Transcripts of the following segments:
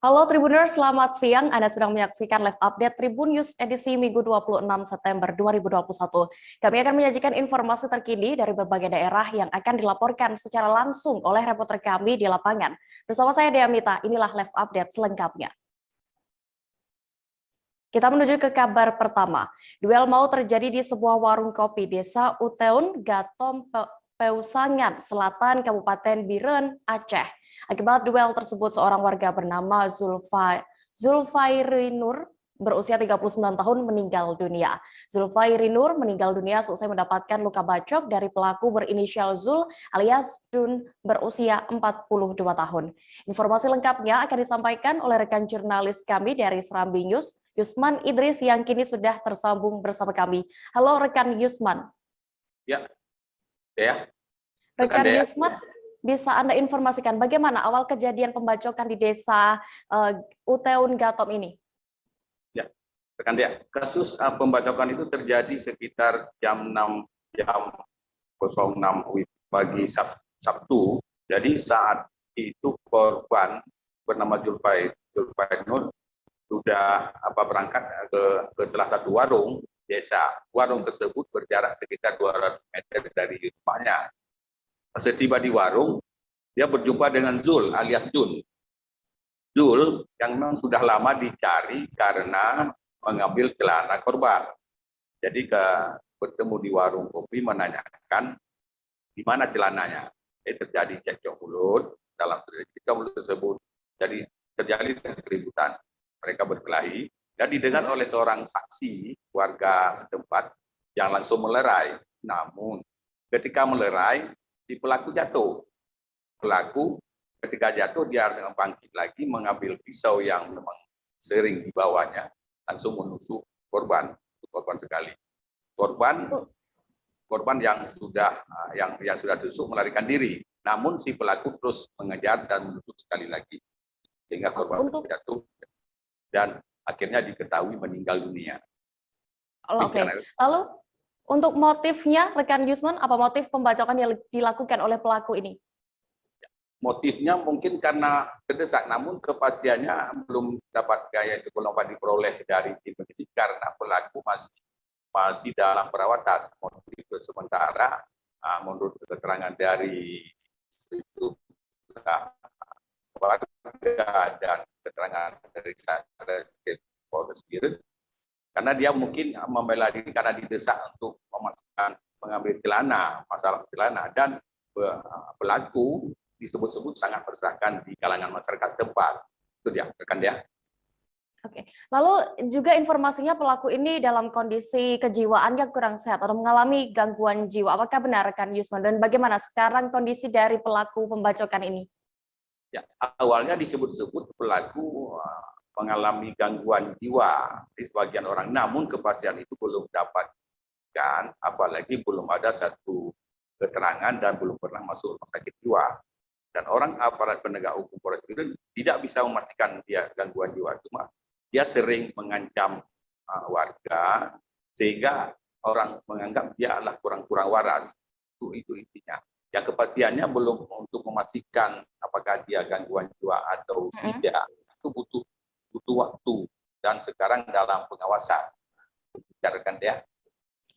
Halo Tribuners, selamat siang. Anda sedang menyaksikan live update Tribun News edisi Minggu 26 September 2021. Kami akan menyajikan informasi terkini dari berbagai daerah yang akan dilaporkan secara langsung oleh reporter kami di lapangan. Bersama saya Dea Mita, inilah live update selengkapnya. Kita menuju ke kabar pertama. Duel mau terjadi di sebuah warung kopi Desa Uteun, Gatom, Peusangan, Selatan, Kabupaten Biren, Aceh. Akibat duel tersebut, seorang warga bernama Zulfairinur berusia 39 tahun meninggal dunia. Zulfairinur meninggal dunia seusai mendapatkan luka bacok dari pelaku berinisial Zul alias Jun berusia 42 tahun. Informasi lengkapnya akan disampaikan oleh rekan jurnalis kami dari Serambi News, Yusman Idris yang kini sudah tersambung bersama kami. Halo rekan Yusman. Ya. Rekan Yusman, bisa Anda informasikan bagaimana awal kejadian pembacokan di desa Uteun Gatom ini? Ya, rekan Dea, kasus pembacokan itu terjadi sekitar jam 06 pagi Sabtu. Jadi saat itu korban bernama Zulfainur sudah berangkat ke salah satu warung desa. Warung tersebut berjarak sekitar 200 meter dari rumahnya. Setiba di warung, dia berjumpa dengan Zul alias Jun. Zul yang memang sudah lama dicari karena mengambil celana korban. Jadi bertemu di warung kopi menanyakan di mana celananya. Terjadi cekcok mulut. Dalam cekcok mulut tersebut jadi terjadi keributan. Mereka berkelahi dan didengar oleh seorang saksi warga setempat yang langsung melerai. Namun ketika melerai, si pelaku jatuh. Pelaku ketika jatuh dia bangkit lagi mengambil pisau yang memang sering dibawanya, langsung menusuk korban sekali. Korban yang sudah tusuk melarikan diri. Namun si pelaku terus mengejar dan menusuk sekali lagi sehingga korban jatuh dan akhirnya diketahui meninggal dunia. Oke. Lalu untuk motifnya, rekan Yusman, apa motif pembacokan yang dilakukan oleh pelaku ini? Motifnya mungkin karena terdesak, namun kepastiannya belum dapat diperoleh dari tim penyidik karena pelaku masih dalam perawatan. Motif sementara menurut keterangan dari itu warga dan keterangan dari Polres Biren, karena dia mungkin membela diri karena didesak untuk mengambil masalah celana, dan pelaku disebut-sebut sangat meresahkan di kalangan masyarakat setempat. Itu dia, rekan dia. Oke. Lalu juga informasinya pelaku ini dalam kondisi kejiwaan yang kurang sehat atau mengalami gangguan jiwa. Apakah benar rekan Yusman? Dan bagaimana sekarang kondisi dari pelaku pembacokan ini? Ya, awalnya disebut-sebut pelaku mengalami gangguan jiwa di sebagian orang, namun kepastian itu belum dapatkan, apalagi belum ada satu keterangan dan belum pernah masuk rumah sakit jiwa. Dan orang aparat penegak hukum Polres Biren tidak bisa memastikan dia gangguan jiwa, cuma dia sering mengancam warga sehingga orang menganggap dia adalah kurang waras. Itu intinya. Ya, kepastiannya belum untuk memastikan apakah dia gangguan jiwa atau tidak. Itu butuh waktu dan sekarang dalam pengawasan. Bicarakan dia.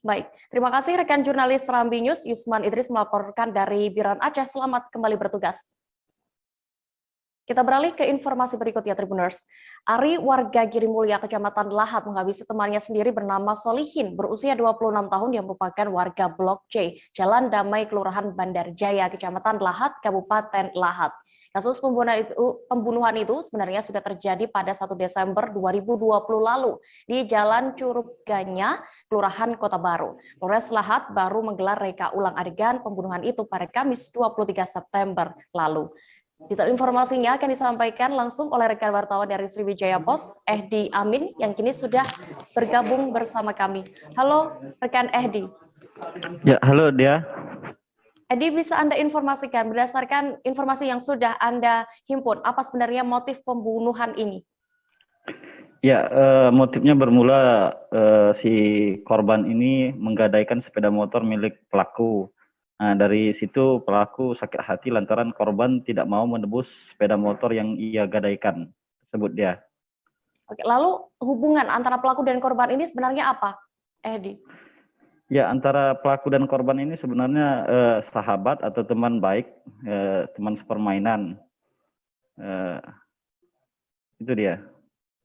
Baik, terima kasih rekan jurnalis Serambi News Yusman Idris melaporkan dari Biren Aceh. Selamat kembali bertugas. Kita beralih ke informasi berikutnya, Tribuners. Ari, warga Girimulya, Kecamatan Lahat, menghabisi temannya sendiri bernama Solihin, berusia 26 tahun yang merupakan warga Blok C, Jalan Damai, Kelurahan Bandar Jaya, Kecamatan Lahat, Kabupaten Lahat. Kasus pembunuhan itu sebenarnya sudah terjadi pada 1 Desember 2020 lalu di Jalan Curug Ganya, Kelurahan Kota Baru. Polres Lahat baru menggelar reka ulang adegan pembunuhan itu pada Kamis 23 September lalu. Detail informasinya akan disampaikan langsung oleh rekan wartawan dari Sriwijaya Pos, Ehdi Amin, yang kini sudah bergabung bersama kami. Halo, rekan Ehdi. Ya, halo Dea. Ehdi, bisa Anda informasikan berdasarkan informasi yang sudah Anda himpun, apa sebenarnya motif pembunuhan ini? Ya, motifnya bermula si korban ini menggadaikan sepeda motor milik pelaku. Nah, dari situ pelaku sakit hati lantaran korban tidak mau menebus sepeda motor yang ia gadaikan tersebut dia. Oke, lalu hubungan antara pelaku dan korban ini sebenarnya apa, Edi? Ya, antara pelaku dan korban ini sebenarnya sahabat atau teman baik, teman sepermainan. Itu dia.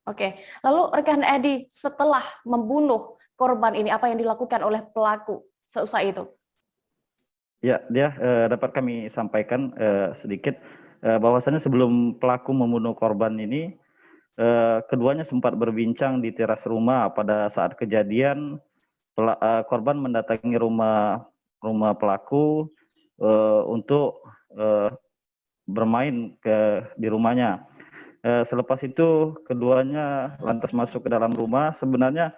Oke, lalu rekan Edi setelah membunuh korban ini apa yang dilakukan oleh pelaku seusai itu? Ya, dia dapat kami sampaikan sedikit bahwasannya sebelum pelaku membunuh korban ini, keduanya sempat berbincang di teras rumah. Pada saat kejadian, korban mendatangi rumah pelaku untuk bermain di rumahnya. Selepas itu keduanya lantas masuk ke dalam rumah. Sebenarnya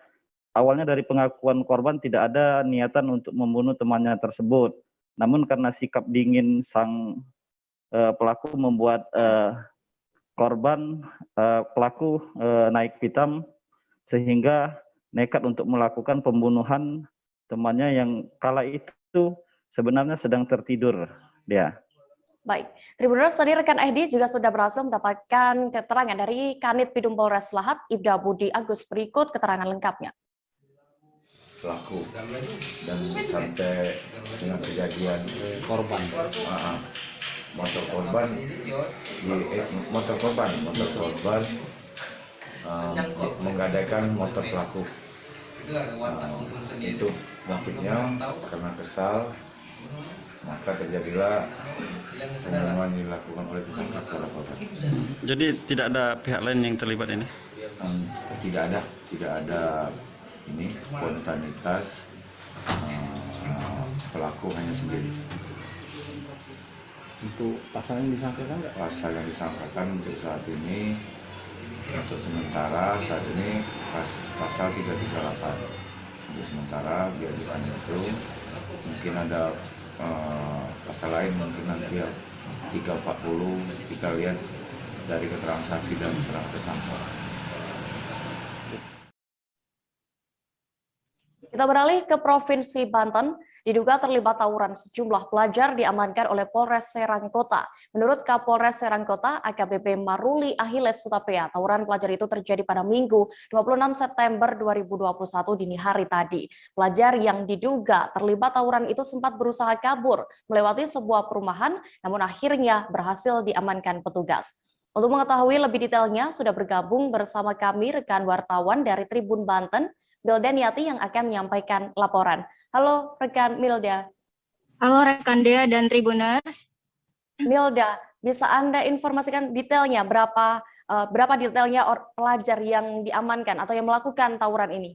awalnya dari pengakuan korban tidak ada niatan untuk membunuh temannya tersebut. Namun karena sikap dingin sang pelaku membuat pelaku naik pitam sehingga nekat untuk melakukan pembunuhan temannya yang kala itu sebenarnya sedang tertidur dia. Baik, Tribuners, tadi rekan Edi juga sudah berhasil mendapatkan keterangan dari Kanit Pidum Polres Lahat, Ibda Budi Agus. Berikut keterangan lengkapnya. Pelaku dan sampai dengan kejadian korban, motor korban menggadaikan motor pelaku. Itu motifnya karena kesal, maka terjadilah pembunuhan dilakukan oleh tersangka secara korban. Jadi tidak ada pihak lain yang terlibat ini? Tidak ada ini spontanitas, pelaku hanya sendiri. Untuk pasal yang disangkakan nggak? Pasal yang disangkakan untuk saat ini, untuk sementara saat ini pasal 338. Untuk sementara diajukan itu, mungkin ada pasal lain, mungkin nanti 340 kita lihat dari keterangan saksi dan keterangan tersangka. Kita beralih ke Provinsi Banten. Diduga terlibat tawuran, sejumlah pelajar diamankan oleh Polres Serang Kota. Menurut Kapolres Serang Kota, AKBP Maruli Ahiles Hutapea, tawuran pelajar itu terjadi pada Minggu 26 September 2021 dini hari tadi. Pelajar yang diduga terlibat tawuran itu sempat berusaha kabur melewati sebuah perumahan, namun akhirnya berhasil diamankan petugas. Untuk mengetahui lebih detailnya, sudah bergabung bersama kami rekan wartawan dari Tribun Banten, Milda Niati yang akan menyampaikan laporan. Halo rekan Milda. Halo rekan Dea dan Tribuners. Milda, bisa Anda informasikan detailnya berapa detailnya pelajar yang diamankan atau yang melakukan tawuran ini?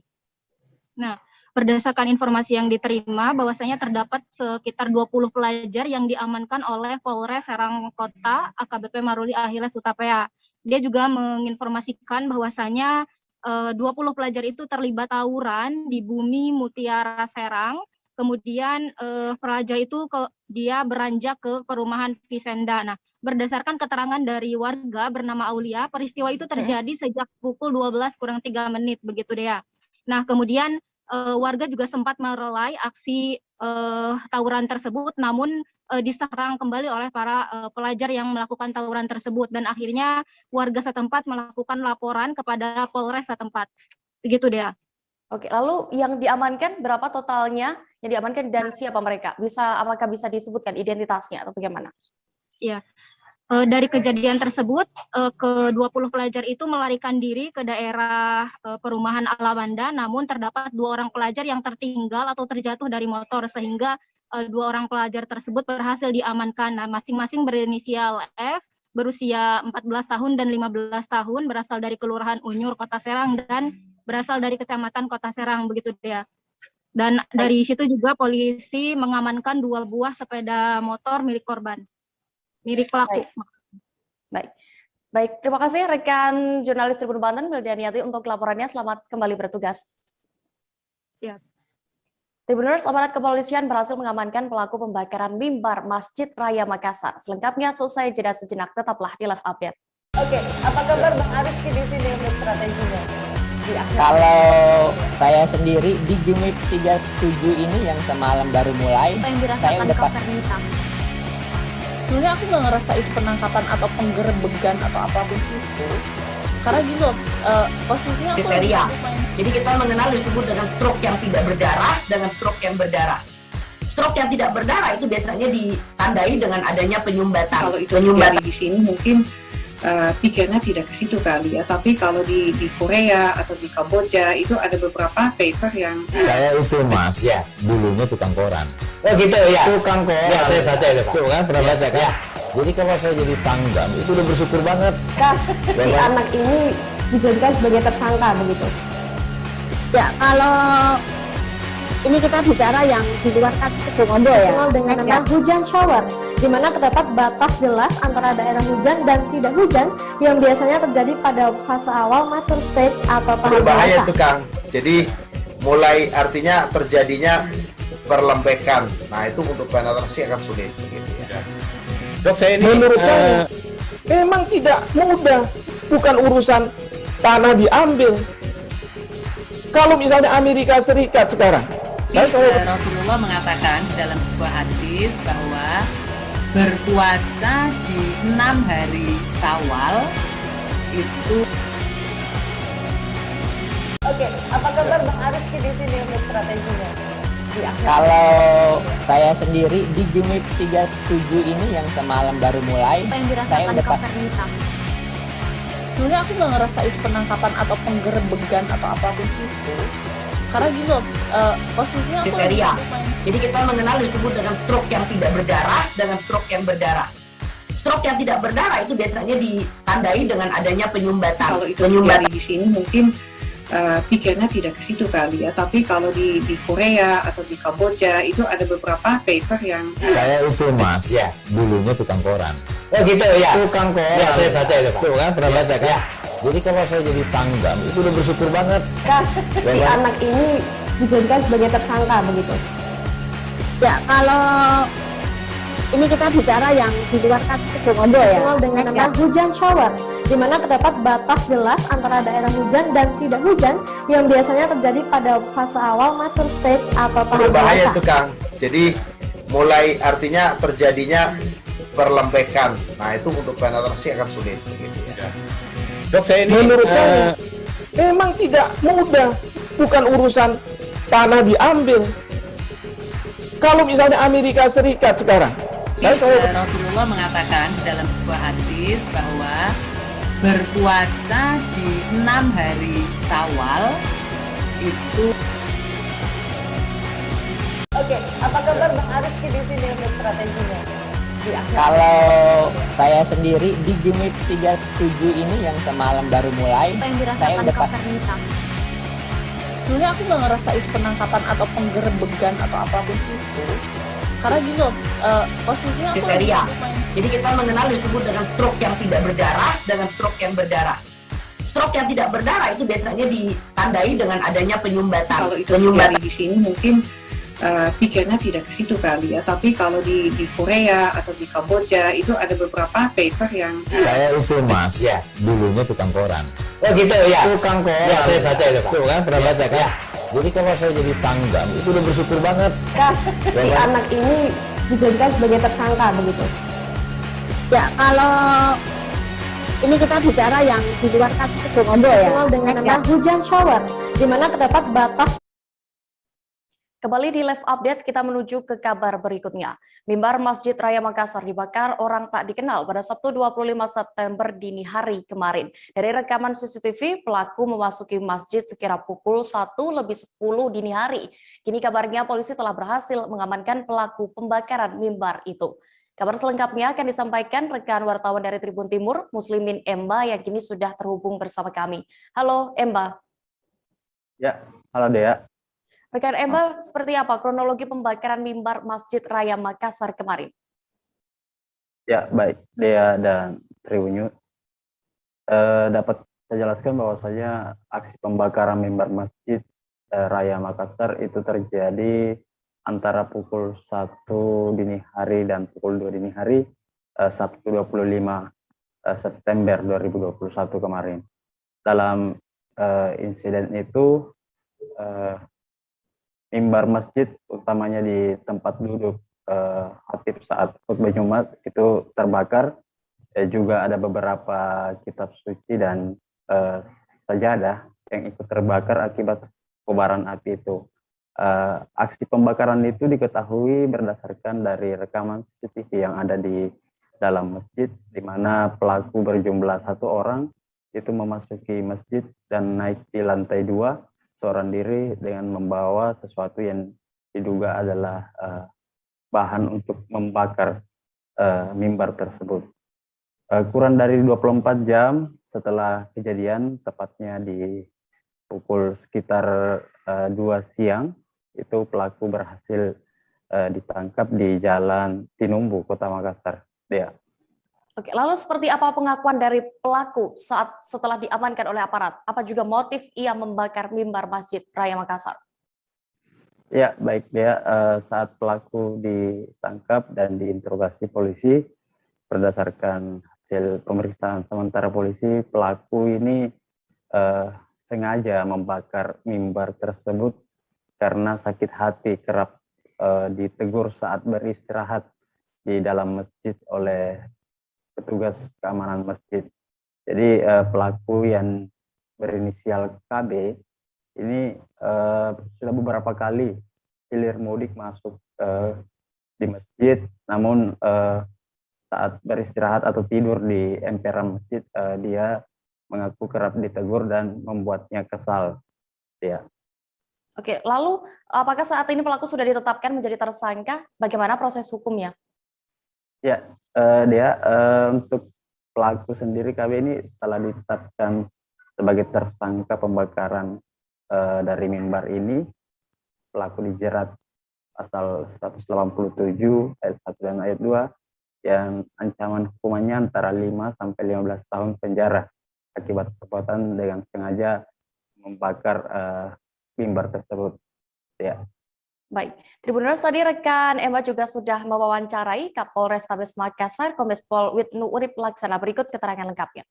Nah, berdasarkan informasi yang diterima bahwasanya terdapat sekitar 20 pelajar yang diamankan oleh Polres Serang Kota AKBP Maruli Ahiles Hutapea. Dia juga menginformasikan bahwasanya 20 pelajar itu terlibat tawuran di Bumi Mutiara Serang. Kemudian pelajar itu dia beranjak ke perumahan Visenda. Nah, berdasarkan keterangan dari warga bernama Aulia, peristiwa itu terjadi sejak pukul 12:03 begitu dia. Nah, kemudian warga juga sempat merelai aksi tawuran tersebut, namun diserang kembali oleh para pelajar yang melakukan tawuran tersebut, dan akhirnya warga setempat melakukan laporan kepada Polres setempat. Begitu dia. Oke, lalu yang diamankan berapa totalnya yang diamankan dan siapa mereka? Apakah bisa disebutkan identitasnya atau bagaimana? Iya. Dari kejadian tersebut, ke-20 pelajar itu melarikan diri ke daerah perumahan Alawanda, namun terdapat 2 orang pelajar yang tertinggal atau terjatuh dari motor, sehingga 2 orang pelajar tersebut berhasil diamankan. Nah, masing-masing berinisial F, berusia 14 tahun dan 15 tahun, berasal dari Kelurahan Unyur, Kota Serang, dan berasal dari Kecamatan Kota Serang, begitu dia. Dan dari situ juga polisi mengamankan 2 buah sepeda motor milik korban. Milik pelaku. Baik, terima kasih rekan jurnalis Tribun Banten Milda Niati untuk laporannya. Selamat kembali bertugas. Siap. Tribuners, aparat kepolisian berhasil mengamankan pelaku pembakaran mimbar Masjid Raya Makassar. Selengkapnya selesai jeda sejenak, tetaplah di Live Update. Oke, apa kabar Bang Arief di sini untuk strateginya? Kalau saya sendiri di Jumit 37 ini yang semalam baru mulai, Apa yang saya dirasakan udah Kak Fernita? Sebenarnya aku nggak ngerasa itu penangkapan atau penggerebegan atau apapun itu. Karena gini loh, posisinya aku kriteria. Jadi kita mengenal disebut dengan stroke yang tidak berdarah dengan stroke yang berdarah. Stroke yang tidak berdarah itu biasanya ditandai dengan adanya penyumbatan. Kalau itu terjadi di sini mungkin pikirnya tidak ke situ kali ya, tapi kalau di Korea atau di Kamboja itu ada beberapa paper yang saya itu mas, ya dulunya tukang koran. Oh gitu ya. Tukang koran. Ya, saya baca itu Pak. Tuh kan pernah baca kan? Ya. Jadi kalau saya jadi pangdam itu udah bersyukur banget. Si anak ini dijadikan sebagai tersangka begitu. Ya, kalau ini kita bicara yang di luar kasus Situbondo ya. Dikenal dengan nama hujan shower, di mana terdapat batas jelas antara daerah hujan dan tidak hujan yang biasanya terjadi pada fase awal mature stage atau tahap berbahaya dewasa. itu Kang. Jadi mulai artinya terjadinya perlembekan. Nah itu untuk penetrasi akan sulit. Gitu ya. Dok saya ini menurut saya memang tidak mudah, bukan urusan tanah diambil. Kalau misalnya Amerika Serikat sekarang, Rasulullah mengatakan dalam sebuah hadis bahwa berpuasa di 6 hari Syawal itu. Oke, apa kabar Bang Ariski di sini untuk strateginya? Kalau saya sendiri di Jumip 37 ini yang semalam baru mulai, Apa yang saya dirasakan udah Kak Fernita? Sebenarnya aku nggak ngerasa itu penangkapan atau penggerebegan atau apapun itu. Karena gini loh, posisinya aku kriteria. Jadi kita mengenal disebut dengan stroke yang tidak berdarah dengan stroke yang berdarah. Stroke yang tidak berdarah itu biasanya ditandai dengan adanya penyumbatan. kalau itu terjadi di sini mungkin pikirnya tidak ke situ kali ya, tapi kalau di Korea atau di Kamboja itu ada beberapa paper yang saya itu mas, Ya. dulunya tukang koran. Oh gitu ya. Tukang koran. Ya, saya baca itu Pak. Tuh kan pernah baca kan? Ya. Jadi kalau saya jadi pangdam itu udah bersyukur banget. Si anak ini dijadikan sebagai tersangka begitu. Ya, kalau ini kita bicara yang di luar kasus Situbondo ya. Dikenal dengan nama hujan shower, di mana terdapat batas jelas antara daerah hujan dan tidak hujan yang biasanya terjadi pada fase awal mature stage atau tahap Berbahaya dewasa. itu Kang. Jadi mulai artinya terjadinya perlembekan. Nah itu untuk penetrasi akan sulit. Gitu ya. Dok saya ini menurut saya memang tidak mudah, bukan urusan tanah diambil. Kalau misalnya Amerika Serikat sekarang, Rasulullah mengatakan dalam sebuah hadis bahwa berpuasa di 6 hari Syawal itu. Oke, apa kabar Bang Ariski di sini untuk strateginya? Kalau saya sendiri di Jumip 37 ini yang semalam baru mulai, Apa yang saya dirasakan udah Kak Fernita? Sebenarnya aku nggak ngerasa itu penangkapan atau penggerebegan atau apapun itu. Karena gini loh, posisinya aku kriteria. Jadi kita mengenal disebut dengan stroke yang tidak berdarah dengan stroke yang berdarah. Stroke yang tidak berdarah itu biasanya ditandai dengan adanya penyumbatan. kalau itu terjadi di sini mungkin pikirnya tidak ke situ kali ya, tapi kalau di Korea atau di Kamboja itu ada beberapa paper yang saya itu mas, Ya. dulunya tukang koran. Oh gitu ya. Tukang koran. Ya, saya baca itu Pak. Tuh kan pernah baca kan? Ya. Jadi kalau saya jadi pangdam itu udah bersyukur banget. Si anak ini dijadikan sebagai tersangka begitu. Ya, kalau ini kita bicara yang di luar kasus Situbondo ya. Dikenal dengan nama hujan shower, di mana terdapat batas. Kembali di live update, kita menuju ke kabar berikutnya. Mimbar Masjid Raya Makassar dibakar orang tak dikenal pada Sabtu 25 September dini hari kemarin. Dari rekaman CCTV, pelaku memasuki masjid sekira pukul 1:10 dini hari. Kini kabarnya polisi telah berhasil mengamankan pelaku pembakaran mimbar itu. Kabar selengkapnya akan disampaikan rekan wartawan dari Tribun Timur, Muslimin Emba, yang kini sudah terhubung bersama kami. Halo Emba. Ya, halo Dea. Rekan Emba, seperti apa kronologi pembakaran mimbar Masjid Raya Makassar kemarin? Ya, baik Dea dan Triwunyu. Dapat saya jelaskan bahwasanya aksi pembakaran mimbar Masjid Raya Makassar itu terjadi antara pukul 1 dini hari dan pukul 2 dini hari Sabtu 25 September 2021 kemarin. Dalam insiden itu mimbar masjid utamanya di tempat duduk khatib saat khutbah Jumat itu terbakar. Juga ada beberapa kitab suci dan sajadah yang ikut terbakar akibat kobaran api itu. Aksi pembakaran itu diketahui berdasarkan dari rekaman CCTV yang ada di dalam masjid, di mana pelaku berjumlah 1 orang itu memasuki masjid dan naik di lantai 2 seorang diri dengan membawa sesuatu yang diduga adalah bahan untuk membakar mimbar tersebut. Kurang dari 24 jam setelah kejadian, tepatnya di pukul sekitar 2 siang, itu pelaku berhasil ditangkap di Jalan Tinumbu, Kota Makassar. Dea. Oke, lalu seperti apa pengakuan dari pelaku setelah diamankan oleh aparat? Apa juga motif ia membakar mimbar Masjid Raya Makassar? Ya, baik Dea. Saat pelaku ditangkap dan diinterogasi polisi, berdasarkan hasil pemeriksaan sementara polisi, pelaku ini sengaja membakar mimbar tersebut karena sakit hati kerap ditegur saat beristirahat di dalam masjid oleh petugas keamanan masjid. Jadi pelaku yang berinisial KB ini sudah beberapa kali hilir mudik masuk di masjid, namun saat beristirahat atau tidur di emperan masjid, dia mengaku kerap ditegur dan membuatnya kesal. Ya. Oke, lalu apakah saat ini pelaku sudah ditetapkan menjadi tersangka? Bagaimana proses hukumnya? Ya, untuk pelaku sendiri KB ini telah ditetapkan sebagai tersangka pembakaran dari mimbar ini. Pelaku dijerat pasal 187 ayat 1 dan ayat 2 yang ancaman hukumannya antara 5 sampai 15 tahun penjara akibat perbuatan dengan sengaja membakar mimbar tersebut. Ya. Baik, Tribuners, tadi rekan Emma juga sudah mewawancarai Kapolrestabes Makassar, Kombes Pol Wisnu Urip Laksana. Berikut keterangan lengkapnya.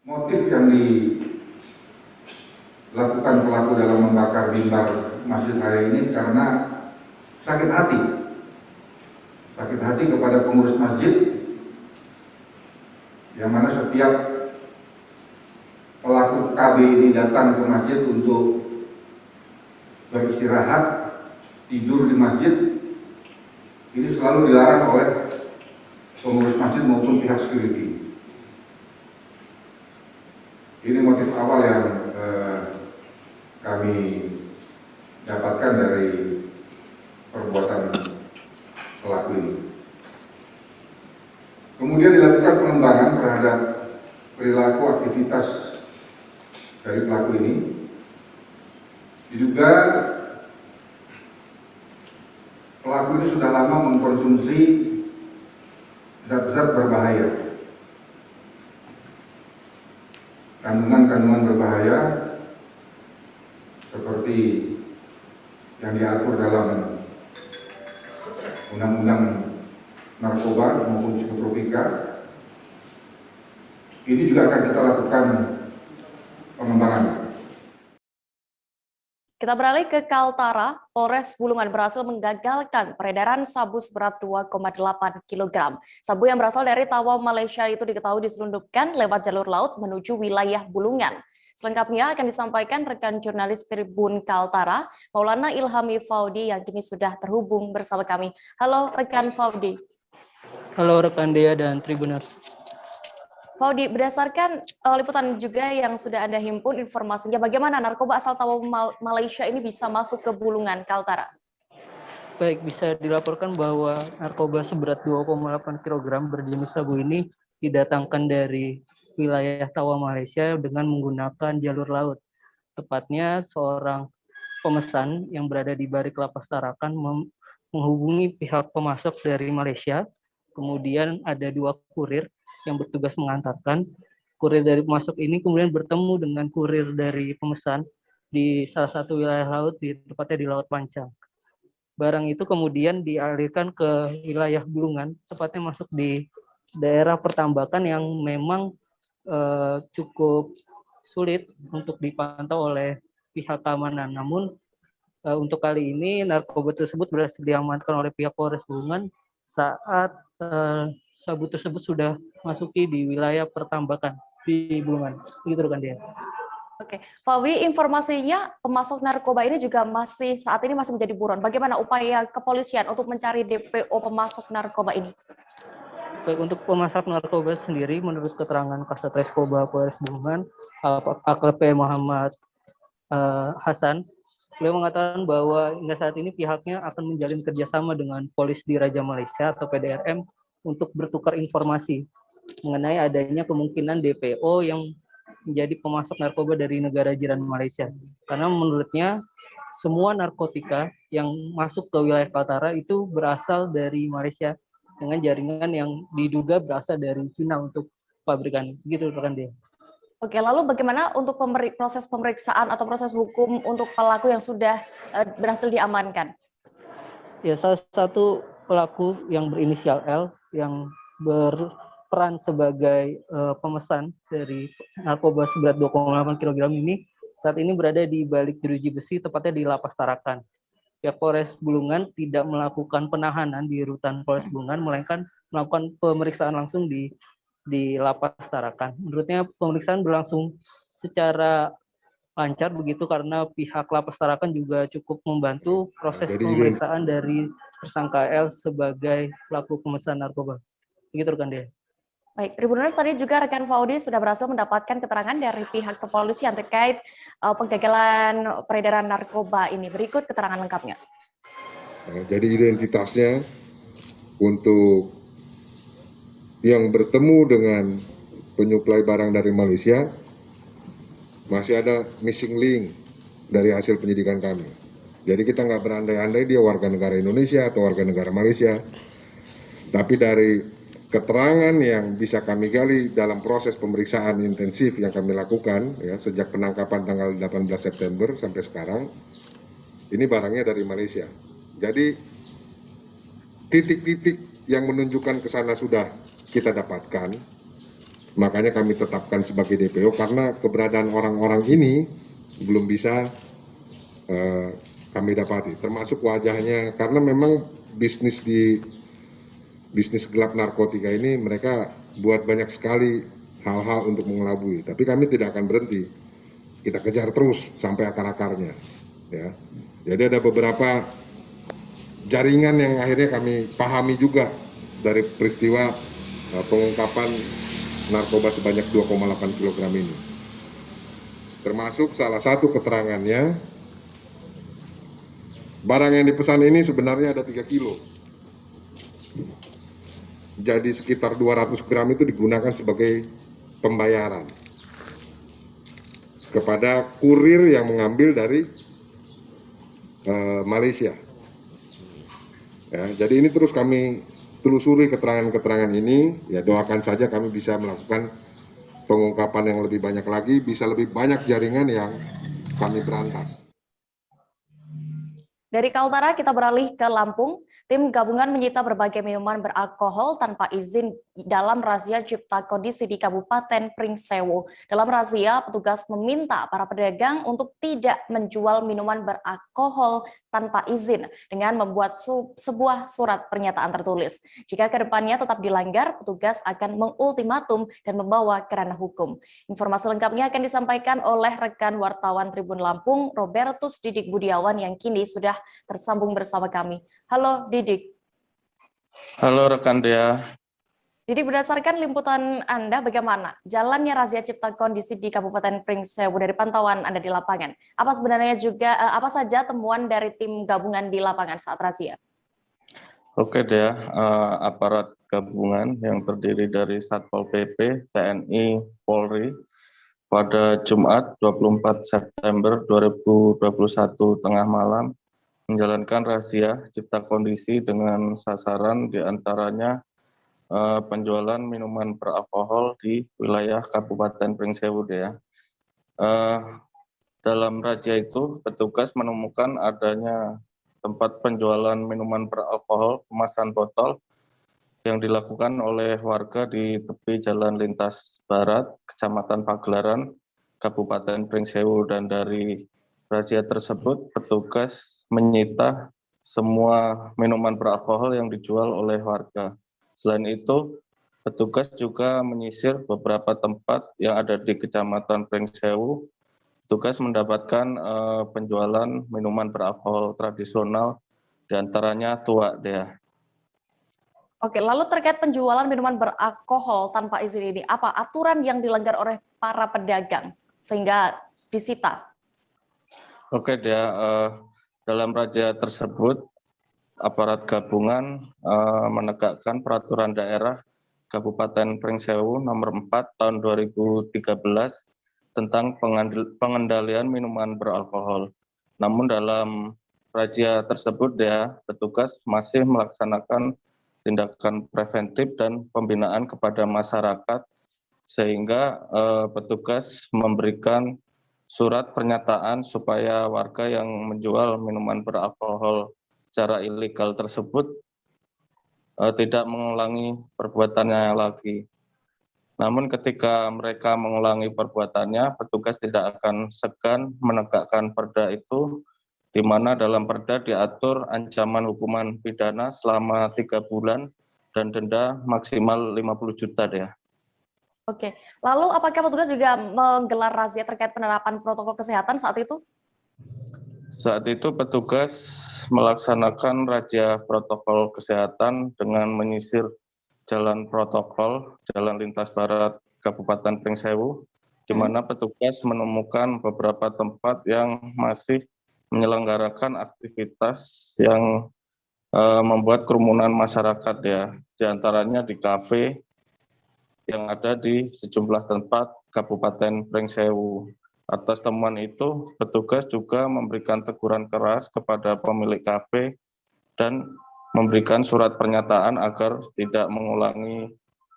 Motif yang dilakukan pelaku dalam membakar mimbar Masjid Raya ini karena sakit hati. Sakit hati kepada pengurus masjid, yang mana setiap pelaku KB ini datang ke masjid untuk beristirahat, tidur di masjid, ini selalu dilarang oleh pengurus masjid maupun pihak security. Ini motif awal yang kami dapatkan dari perbuatan pelaku ini. Kemudian dilakukan pengembangan terhadap perilaku aktivitas dari pelaku ini. Diduga pelaku ini sudah lama mengkonsumsi zat-zat berbahaya, kandungan-kandungan berbahaya seperti yang diatur dalam Undang-Undang Narkoba maupun Psikotropika. Ini juga akan kita lakukan pengembangan. Kita beralih ke Kaltara. Polres Bulungan berhasil menggagalkan peredaran sabu seberat 2,8 kg. Sabu yang berasal dari Tawau, Malaysia itu diketahui diselundupkan lewat jalur laut menuju wilayah Bulungan. Selengkapnya akan disampaikan rekan jurnalis Tribun Kaltara, Maulana Ilhami Faudi, yang kini sudah terhubung bersama kami. Halo rekan Faudi. Halo rekan Dea dan Tribuners. Faudi, berdasarkan liputan juga yang sudah Anda himpun informasinya, bagaimana narkoba asal Tawau Malaysia ini bisa masuk ke Bulungan, Kaltara? Baik, bisa dilaporkan bahwa narkoba seberat 2,8 kg berjenis sabu ini didatangkan dari wilayah Tawau Malaysia dengan menggunakan jalur laut. Tepatnya seorang pemesan yang berada di Barik Lapas Tarakan menghubungi pihak pemasok dari Malaysia. Kemudian ada 2 kurir yang bertugas mengantarkan. Kurir dari pemasok ini kemudian bertemu dengan kurir dari pemesan di salah satu wilayah laut, tepatnya di Laut Pancang. Barang itu kemudian dialirkan ke wilayah Bulungan, tepatnya masuk di daerah pertambakan yang memang cukup sulit untuk dipantau oleh pihak keamanan. Namun untuk kali ini narkoba tersebut berhasil diamankan oleh pihak Polres Bulungan saat sabu tersebut sudah masuki di wilayah pertambakan. di Bulungan. Begitu rekan dia. Oke, Fawi, informasinya pemasok narkoba ini juga saat ini masih menjadi buron. Bagaimana upaya kepolisian untuk mencari DPO pemasok narkoba ini? Baik, untuk pemasok narkoba sendiri, menurut keterangan Kasat Reskoba Polres Bulungan, AKP Muhammad Hasan, beliau mengatakan bahwa hingga saat ini pihaknya akan menjalin kerjasama dengan Polis Diraja Malaysia atau PDRM untuk bertukar informasi mengenai adanya kemungkinan DPO yang menjadi pemasok narkoba dari negara jiran Malaysia. Karena menurutnya semua narkotika yang masuk ke wilayah Kaltara itu berasal dari Malaysia dengan jaringan yang diduga berasal dari Cina untuk pabrikan. Begitu rekan dia. Oke, lalu bagaimana untuk proses pemeriksaan atau proses hukum untuk pelaku yang sudah berhasil diamankan? Ya, salah satu pelaku yang berinisial L yang berperan sebagai pemesan dari narkoba seberat 2,8 kg ini saat ini berada di balik jeruji besi, tepatnya di Lapas Tarakan. Pihak Polres Bulungan tidak melakukan penahanan di rutan Polres Bulungan, melainkan melakukan pemeriksaan langsung di Lapas Tarakan. Menurutnya pemeriksaan berlangsung secara lancar begitu karena pihak Lapas Tarakan juga cukup membantu proses pemeriksaan dari tersangka L sebagai pelaku pemesan narkoba. Begitu rekan dia. Baik, Tribuners, tadi juga rekan Faudi sudah berhasil mendapatkan keterangan dari pihak kepolisian terkait penggagalan peredaran narkoba ini. Berikut keterangan lengkapnya. Jadi identitasnya untuk yang bertemu dengan penyuplai barang dari Malaysia, masih ada missing link dari hasil penyidikan kami. Jadi kita nggak berandai-andai dia warga negara Indonesia atau warga negara Malaysia. Tapi dari keterangan yang bisa kami gali dalam proses pemeriksaan intensif yang kami lakukan ya, sejak penangkapan tanggal 18 September sampai sekarang, ini barangnya dari Malaysia. Jadi titik-titik yang menunjukkan ke sana sudah kita dapatkan, makanya kami tetapkan sebagai DPO karena keberadaan orang-orang ini belum bisa kami dapati, termasuk wajahnya, karena memang bisnis gelap narkotika ini mereka buat banyak sekali hal-hal untuk mengelabui, tapi kami tidak akan berhenti, kita kejar terus sampai akar-akarnya ya. Jadi ada beberapa jaringan yang akhirnya kami pahami juga dari peristiwa pengungkapan narkoba sebanyak 2,8 kg ini, termasuk salah satu keterangannya barang yang dipesan ini sebenarnya ada 3 kilo. Jadi sekitar 200 gram itu digunakan sebagai pembayaran kepada kurir yang mengambil dari Malaysia. Ya, jadi ini terus kami telusuri keterangan-keterangan ini, ya doakan saja kami bisa melakukan pengungkapan yang lebih banyak lagi, bisa lebih banyak jaringan yang kami berantas. Dari Kaltara kita beralih ke Lampung. Tim gabungan menyita berbagai minuman beralkohol tanpa izin dalam razia cipta kondisi di Kabupaten Pringsewu. Dalam razia, petugas meminta para pedagang untuk tidak menjual minuman beralkohol tanpa izin dengan membuat sebuah surat pernyataan tertulis. Jika kedepannya tetap dilanggar, petugas akan mengultimatum dan membawa ke ranah hukum. Informasi lengkapnya akan disampaikan oleh rekan wartawan Tribun Lampung, Robertus Didik Budiawan, yang kini sudah tersambung bersama kami. Halo Didik. Halo rekan Dea. Didik, berdasarkan liputan Anda, bagaimana jalannya razia cipta kondisi di Kabupaten Pringsewu dari pantauan Anda di lapangan? Apa sebenarnya juga apa saja temuan dari tim gabungan di lapangan saat razia? Oke Dea, aparat gabungan yang terdiri dari Satpol PP, TNI, Polri pada Jumat 24 September 2021 tengah malam menjalankan razia cipta kondisi dengan sasaran diantaranya penjualan minuman beralkohol di wilayah Kabupaten Pringsewu. Dalam razia itu, petugas menemukan adanya tempat penjualan minuman beralkohol kemasan botol yang dilakukan oleh warga di tepi Jalan Lintas Barat, Kecamatan Pagelaran, Kabupaten Pringsewu, dan dari razia tersebut petugas menyita semua minuman beralkohol yang dijual oleh warga. Selain itu, petugas juga menyisir beberapa tempat yang ada di Kecamatan Pringsewu. Petugas mendapatkan penjualan minuman beralkohol tradisional, diantaranya tuak, Dea. Oke, lalu terkait penjualan minuman beralkohol tanpa izin ini, apa aturan yang dilanggar oleh para pedagang sehingga disita? Oke, Dea, dalam razia tersebut, aparat gabungan menegakkan peraturan daerah Kabupaten Pringsewu nomor 4 tahun 2013 tentang pengendalian minuman beralkohol. Namun dalam razia tersebut, ya, petugas masih melaksanakan tindakan preventif dan pembinaan kepada masyarakat, sehingga petugas memberikan surat pernyataan supaya warga yang menjual minuman beralkohol secara ilegal tersebut tidak mengulangi perbuatannya lagi. Namun ketika mereka mengulangi perbuatannya, petugas tidak akan segan menegakkan perda itu, di mana dalam perda diatur ancaman hukuman pidana selama 3 bulan dan denda maksimal 50 juta, ya. Oke, lalu apakah petugas juga menggelar razia terkait penerapan protokol kesehatan saat itu? Saat itu petugas melaksanakan razia protokol kesehatan dengan menyisir jalan protokol, jalan lintas barat Kabupaten Pringsewu, di mana petugas menemukan beberapa tempat yang masih menyelenggarakan aktivitas yang membuat kerumunan masyarakat, ya, diantaranya di kafe yang ada di sejumlah tempat Kabupaten Pringsewu. Atas temuan itu, petugas juga memberikan teguran keras kepada pemilik kafe dan memberikan surat pernyataan agar tidak mengulangi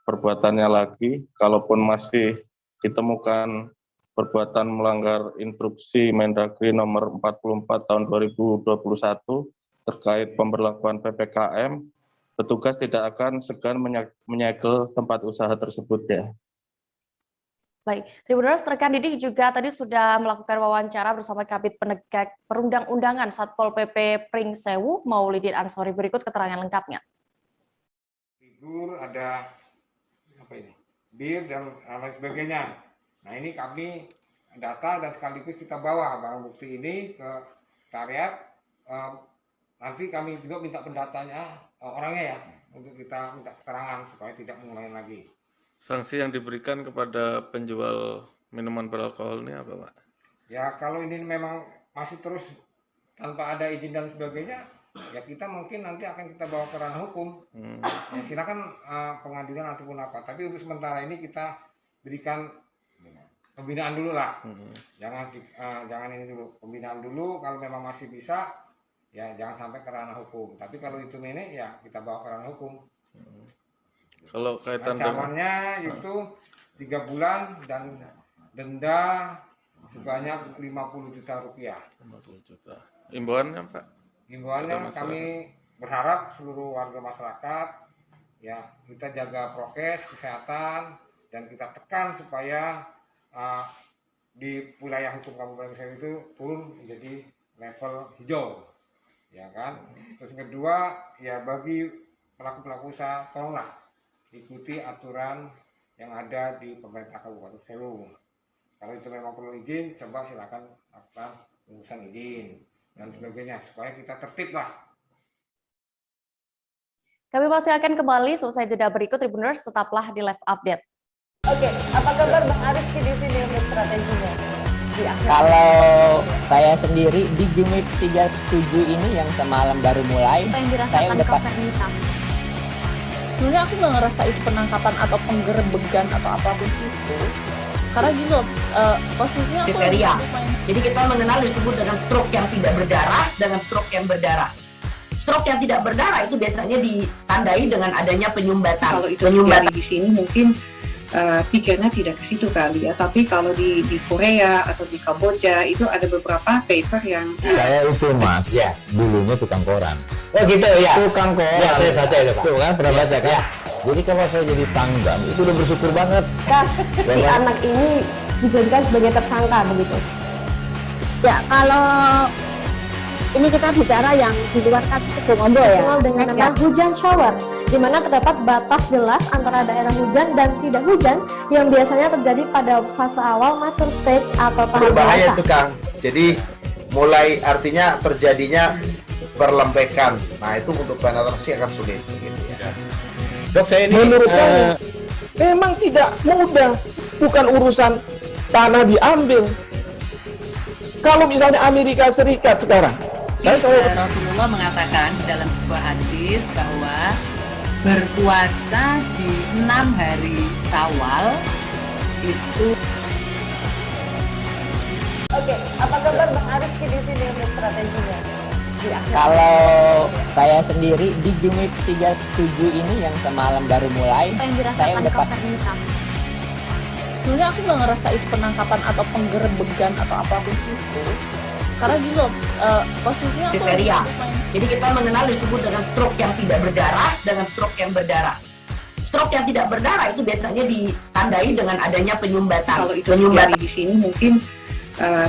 perbuatannya lagi. Kalaupun masih ditemukan perbuatan melanggar instruksi Mendagri nomor 44 tahun 2021 terkait pemberlakuan PPKM, petugas tidak akan segan menyegel tempat usaha tersebut, ya. Baik, Tribuners, rekan Didik juga tadi sudah melakukan wawancara bersama Kabid Penegak Perundang-undangan Satpol PP Pringsewu, Maulidin Ansori. Berikut keterangan lengkapnya. Figur, ada apa ini, bir dan lain sebagainya. Nah, ini kami data dan sekaligus kita bawa barang bukti ini ke sekretariat. Nanti kami juga minta pendatanya orangnya, ya, untuk kita minta keterangan supaya tidak mengulangi lagi. Sanksi yang diberikan kepada penjual minuman beralkohol ini apa, Pak? Ya, kalau ini memang masih terus tanpa ada izin dan sebagainya, ya kita mungkin nanti akan kita bawa ke ranah hukum. Ya, silakan pengadilan ataupun apa. Tapi untuk sementara ini kita berikan pembinaan dulu lah. Jangan ini dulu, pembinaan dulu. Kalau memang masih bisa, ya jangan sampai ke ranah hukum. Tapi kalau itu ini, ya kita bawa ke ranah hukum. Kalau kaitan ancamannya itu 3 bulan dan denda sebanyak 50 juta rupiah. 50 juta. Imbauannya, Pak? Imbauannya kami berharap seluruh warga masyarakat, ya, kita jaga prokes kesehatan dan kita tekan supaya di wilayah hukum Kabupaten Pringsewu itu turun menjadi level hijau, ya kan. Terus yang kedua, ya, bagi pelaku-pelaku usaha, tolonglah ikuti aturan yang ada di pemerintah Kabupaten Pringsewu. Kalau itu memang perlu izin, coba silakan lakukan urusan izin dan sebagainya supaya kita tertib lah. Kami masih akan kembali selesai jeda berikut, Tribuners, tetaplah di Live Update. Oke, apa kabar Bang Arief di sini untuk strateginya? Kalau saya sendiri di Jumik 37 ini yang semalam baru mulai, saya udah sebenarnya aku nggak ngerasa itu penangkapan atau penggerebegan atau apapun itu, karena gini loh, posisinya aku kriteria. Jadi kita mengenal disebut dengan stroke yang tidak berdarah dengan stroke yang berdarah. Stroke yang tidak berdarah itu biasanya ditandai dengan adanya penyumbatan. Kalau itu terjadi di sini mungkin pikirnya tidak ke situ kali ya, tapi kalau di Korea atau di Kamboja itu ada beberapa paper yang saya itu, Mas, ya, dulunya tukang koran. Oh gitu ya. Tukang koran. Ya, saya baca itu, Pak. Tuh kan, pernah baca kan? Ya. Jadi kalau saya jadi tanggam itu udah bersyukur banget. Si anak ini dijadikan sebagai tersangka begitu. Ya, kalau Ini kita bicara yang di luar kasus Sebong Ombol ya. Dengan nama hujan shower, di mana terdapat batas jelas antara daerah hujan dan tidak hujan yang biasanya terjadi pada fase awal mature stage atau tahap Berbahaya dewasa. itu Kang. Jadi mulai artinya terjadinya perlembekan. Nah itu untuk penetrasi akan sulit. Gitu ya. Dok, saya ini menurut saya memang tidak mudah, bukan urusan tanah diambil. Kalau misalnya Amerika Serikat sekarang, Rasulullah mengatakan dalam sebuah hadis bahwa berpuasa di 6 hari Syawal itu. Oke, apa kabar Bang Arif di sini untuk strateginya? Kalau saya sendiri di Jumip 37 ini yang semalam baru mulai, saya udah sebenarnya aku nggak ngerasa itu penangkapan atau penggerebegan atau apapun itu, karena gini loh, posisinya aku kriteria. Jadi kita mengenal disebut dengan stroke yang tidak berdarah dengan stroke yang berdarah. Stroke yang tidak berdarah itu biasanya ditandai dengan adanya penyumbatan. Kalau itu terjadi di sini mungkin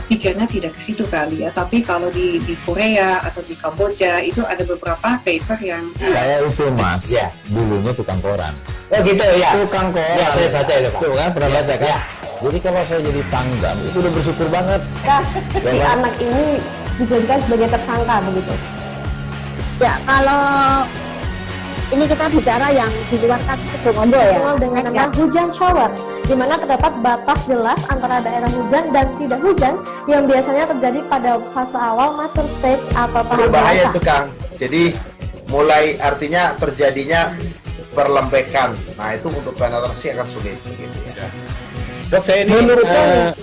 pikirnya tidak ke situ kali ya, tapi kalau di Korea atau di Kamboja itu ada beberapa paper yang Saya itu Mas, dulunya tukang koran. Oh gitu ya. Tukang koran. Ya, saya baca itu Pak. Tuh kan pernah baca kan? Jadi kalau saya jadi tanggam itu udah bersyukur banget. Si anak ini dijadikan sebagai tersangka begitu. Ya, kalau ini kita bicara yang di luar kasus Sebong Ombol ya. Dengan nama hujan shower, di mana terdapat batas jelas antara daerah hujan dan tidak hujan yang biasanya terjadi pada fase awal mature stage atau tahap Berbahaya dewasa. itu Kang. Jadi mulai artinya terjadinya perlembekan. Nah itu untuk penetrasi akan sulit. Gitu ya. Dok, saya ini menurut saya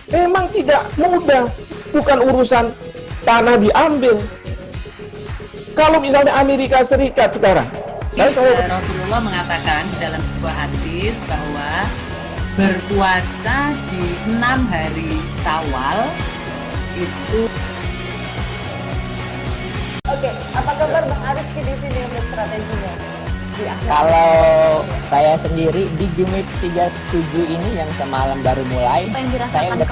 memang tidak mudah, bukan urusan tanah diambil. Kalau misalnya Amerika Serikat sekarang, Rasulullah mengatakan dalam sebuah hadis bahwa berpuasa di 6 hari Syawal itu. Oke, apa kabar Bang Arif di sini untuk strateginya? Kalau saya sendiri di Jumip 37 ini yang semalam baru mulai, saya udah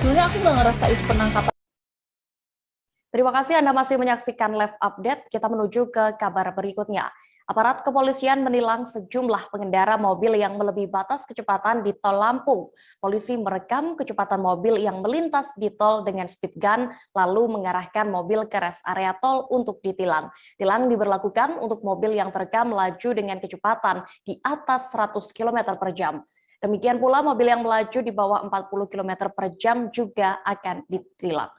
sebenarnya aku nggak ngerasa itu penangkapan. Terima kasih Anda masih menyaksikan Live Update. Kita menuju ke kabar berikutnya. Aparat kepolisian menilang sejumlah pengendara mobil yang melebihi batas kecepatan di tol Lampung. Polisi merekam kecepatan mobil yang melintas di tol dengan speed gun, lalu mengarahkan mobil ke rest area tol untuk ditilang. Tilang diberlakukan untuk mobil yang terekam melaju dengan kecepatan di atas 100 km per jam. Demikian pula mobil yang melaju di bawah 40 km per jam juga akan ditilang.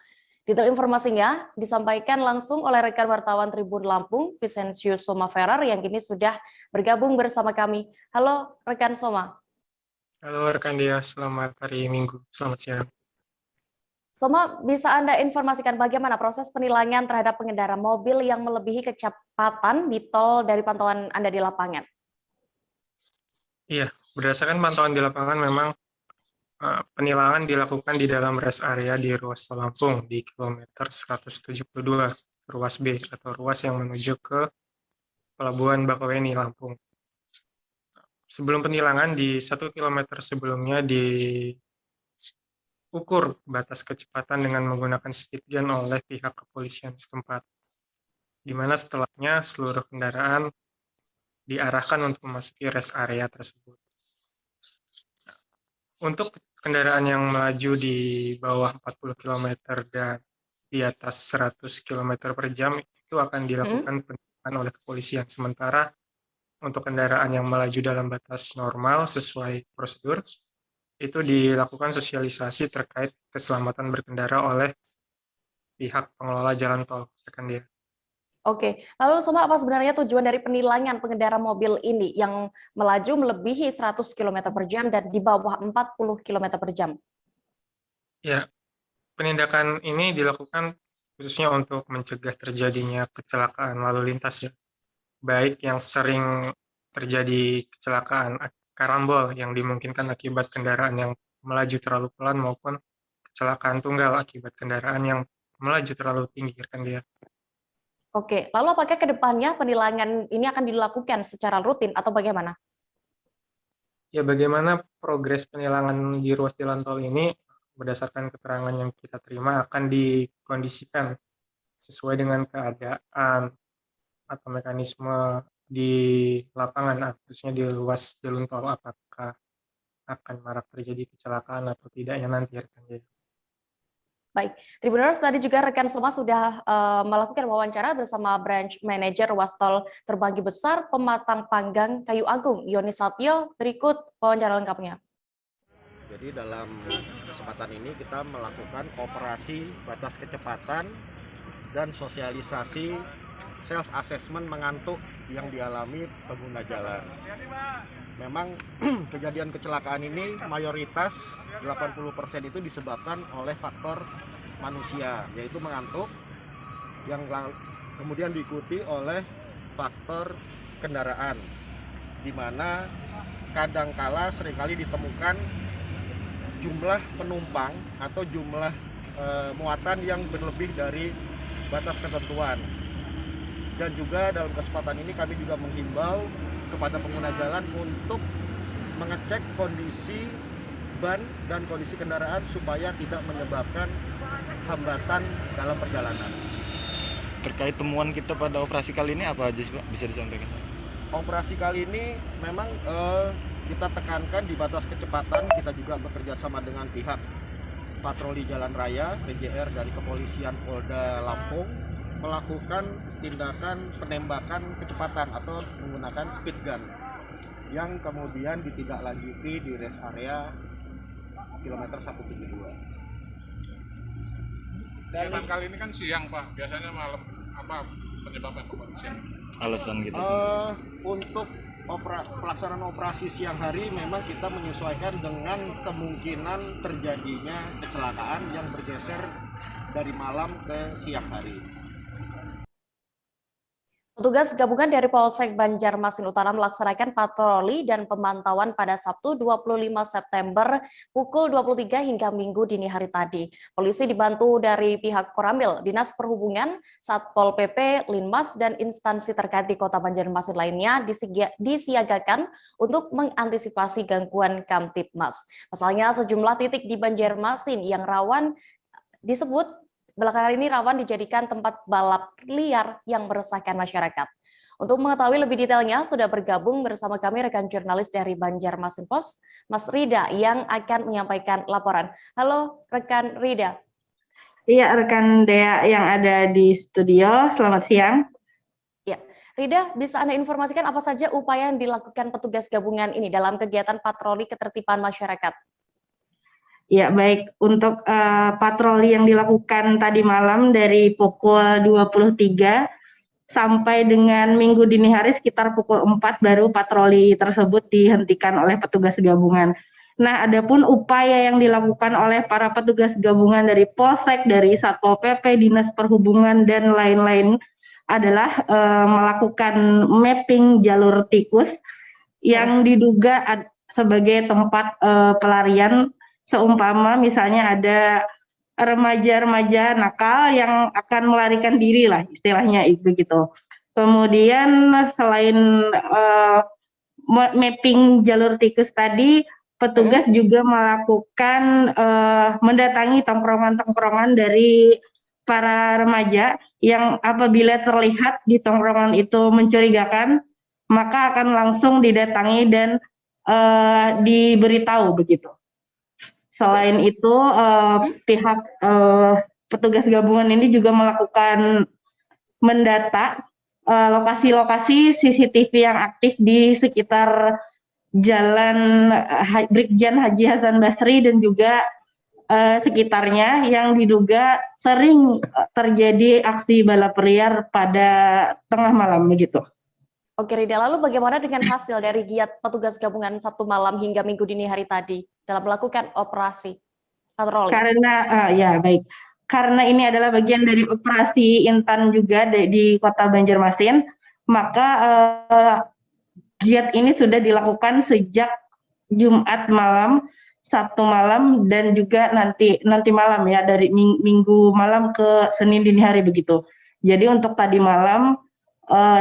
Detail informasinya disampaikan langsung oleh rekan wartawan Tribun Lampung, Vicensius Somaferer, yang kini sudah bergabung bersama kami. Halo rekan Soma. Halo rekan Dia, selamat hari Minggu, selamat siang. Soma, bisa Anda informasikan bagaimana proses penilangan terhadap pengendara mobil yang melebihi kecepatan di tol dari pantauan Anda di lapangan? Iya, berdasarkan pantauan di lapangan memang penilangan dilakukan di dalam rest area di ruas tol Lampung di kilometer 172, ruas B atau ruas yang menuju ke Pelabuhan Bakauheni, Lampung. Sebelum penilangan di 1 km sebelumnya diukur batas kecepatan dengan menggunakan speed gun oleh pihak kepolisian setempat, di mana setelahnya seluruh kendaraan diarahkan untuk memasuki rest area tersebut. Untuk kendaraan yang melaju di bawah 40 km dan di atas 100 km per jam itu akan dilakukan penilangan oleh kepolisian. Sementara untuk kendaraan yang melaju dalam batas normal sesuai prosedur, itu dilakukan sosialisasi terkait keselamatan berkendara oleh pihak pengelola jalan tol. Rekan Dia. Oke, lalu Soma, apa sebenarnya tujuan dari penilangan pengendara mobil ini yang melaju melebihi 100 km per jam dan di bawah 40 km per jam? Ya, penindakan ini dilakukan khususnya untuk mencegah terjadinya kecelakaan lalu lintas ya. Baik yang sering terjadi kecelakaan karambol yang dimungkinkan akibat kendaraan yang melaju terlalu pelan maupun kecelakaan tunggal akibat kendaraan yang melaju terlalu tinggi, rekan Dia. Oke, lalu apakah ke depannya penilangan ini akan dilakukan secara rutin atau bagaimana? Ya, bagaimana progres penilangan di ruas jalan tol ini berdasarkan keterangan yang kita terima akan dikondisikan sesuai dengan keadaan atau mekanisme di lapangan, khususnya di ruas jalan tol, apakah akan marak terjadi kecelakaan atau tidaknya nanti rekan Jaya. Baik, Tribuners, tadi juga rekan semua sudah melakukan wawancara bersama Branch Manager Ruas Tol Terbanggi Besar Pematang Panggang Kayu Agung, Yoni Satyo. Berikut wawancara lengkapnya. Jadi dalam kesempatan ini kita melakukan operasi batas kecepatan dan sosialisasi self-assessment mengantuk yang dialami pengguna jalan. Memang kejadian kecelakaan ini mayoritas 80% itu disebabkan oleh faktor manusia, yaitu mengantuk, yang kemudian diikuti oleh faktor kendaraan, di mana kadangkala seringkali ditemukan jumlah penumpang atau jumlah muatan yang berlebih dari batas ketentuan. Dan juga dalam kesempatan ini kami juga menghimbau kepada pengguna jalan untuk mengecek kondisi ban dan kondisi kendaraan supaya tidak menyebabkan hambatan dalam perjalanan. Terkait temuan kita pada operasi kali ini apa aja Pak bisa disampaikan? Operasi kali ini memang kita tekankan di batas kecepatan, kita juga bekerja sama dengan pihak patroli jalan raya, PJR dari Kepolisian Polda Lampung, melakukan tindakan penembakan kecepatan atau menggunakan speed gun yang kemudian ditindaklanjuti di rest area kilometer 172. Dan kali ini kan siang Pak, biasanya malam, apa penyebabnya kepolisian? Alasan gitu. Untuk pelaksanaan operasi siang hari memang kita menyesuaikan dengan kemungkinan terjadinya kecelakaan yang bergeser dari malam ke siang hari. Petugas gabungan dari Polsek Banjarmasin Utara melaksanakan patroli dan pemantauan pada Sabtu 25 September pukul 23 hingga Minggu dini hari tadi. Polisi dibantu dari pihak Koramil, Dinas Perhubungan, Satpol PP, Linmas, dan instansi terkait di Kota Banjarmasin lainnya disiagakan untuk mengantisipasi gangguan Kamtibmas. Pasalnya sejumlah titik di Banjarmasin yang rawan disebut belakangan ini rawan dijadikan tempat balap liar yang meresahkan masyarakat. Untuk mengetahui lebih detailnya, sudah bergabung bersama kami rekan jurnalis dari Banjarmasin Post, Mas Rida, yang akan menyampaikan laporan. Halo, rekan Rida. Iya, rekan Dea yang ada di studio, selamat siang. Ya, Rida, bisa Anda informasikan apa saja upaya yang dilakukan petugas gabungan ini dalam kegiatan patroli ketertiban masyarakat? Ya, baik. Untuk patroli yang dilakukan tadi malam dari pukul 23 sampai dengan Minggu dini hari sekitar pukul 4 baru patroli tersebut dihentikan oleh petugas gabungan. Nah, adapun upaya yang dilakukan oleh para petugas gabungan dari Polsek, dari Satpol PP, Dinas Perhubungan, dan lain-lain adalah melakukan mapping jalur tikus yang diduga sebagai tempat pelarian. Seumpama misalnya ada remaja-remaja nakal yang akan melarikan diri lah istilahnya itu gitu. Kemudian selain mapping jalur tikus tadi, petugas juga melakukan mendatangi tongkrongan-tongkrongan dari para remaja yang apabila terlihat di tongkrongan itu mencurigakan, maka akan langsung didatangi dan diberitahu begitu. Selain itu, pihak petugas gabungan ini juga melakukan mendata lokasi-lokasi CCTV yang aktif di sekitar Jalan Brigjen Haji Hasan Basri dan juga sekitarnya yang diduga sering terjadi aksi balap liar pada tengah malam begitu. Oke Rida, lalu bagaimana dengan hasil dari giat petugas gabungan Sabtu malam hingga Minggu dini hari tadi dalam melakukan operasi patroli? Karena ya baik, karena ini adalah bagian dari operasi Intan juga di Kota Banjarmasin, maka giat ini sudah dilakukan sejak Jumat malam, Sabtu malam, dan juga nanti malam ya, dari Minggu malam ke Senin dini hari begitu. Jadi untuk tadi malam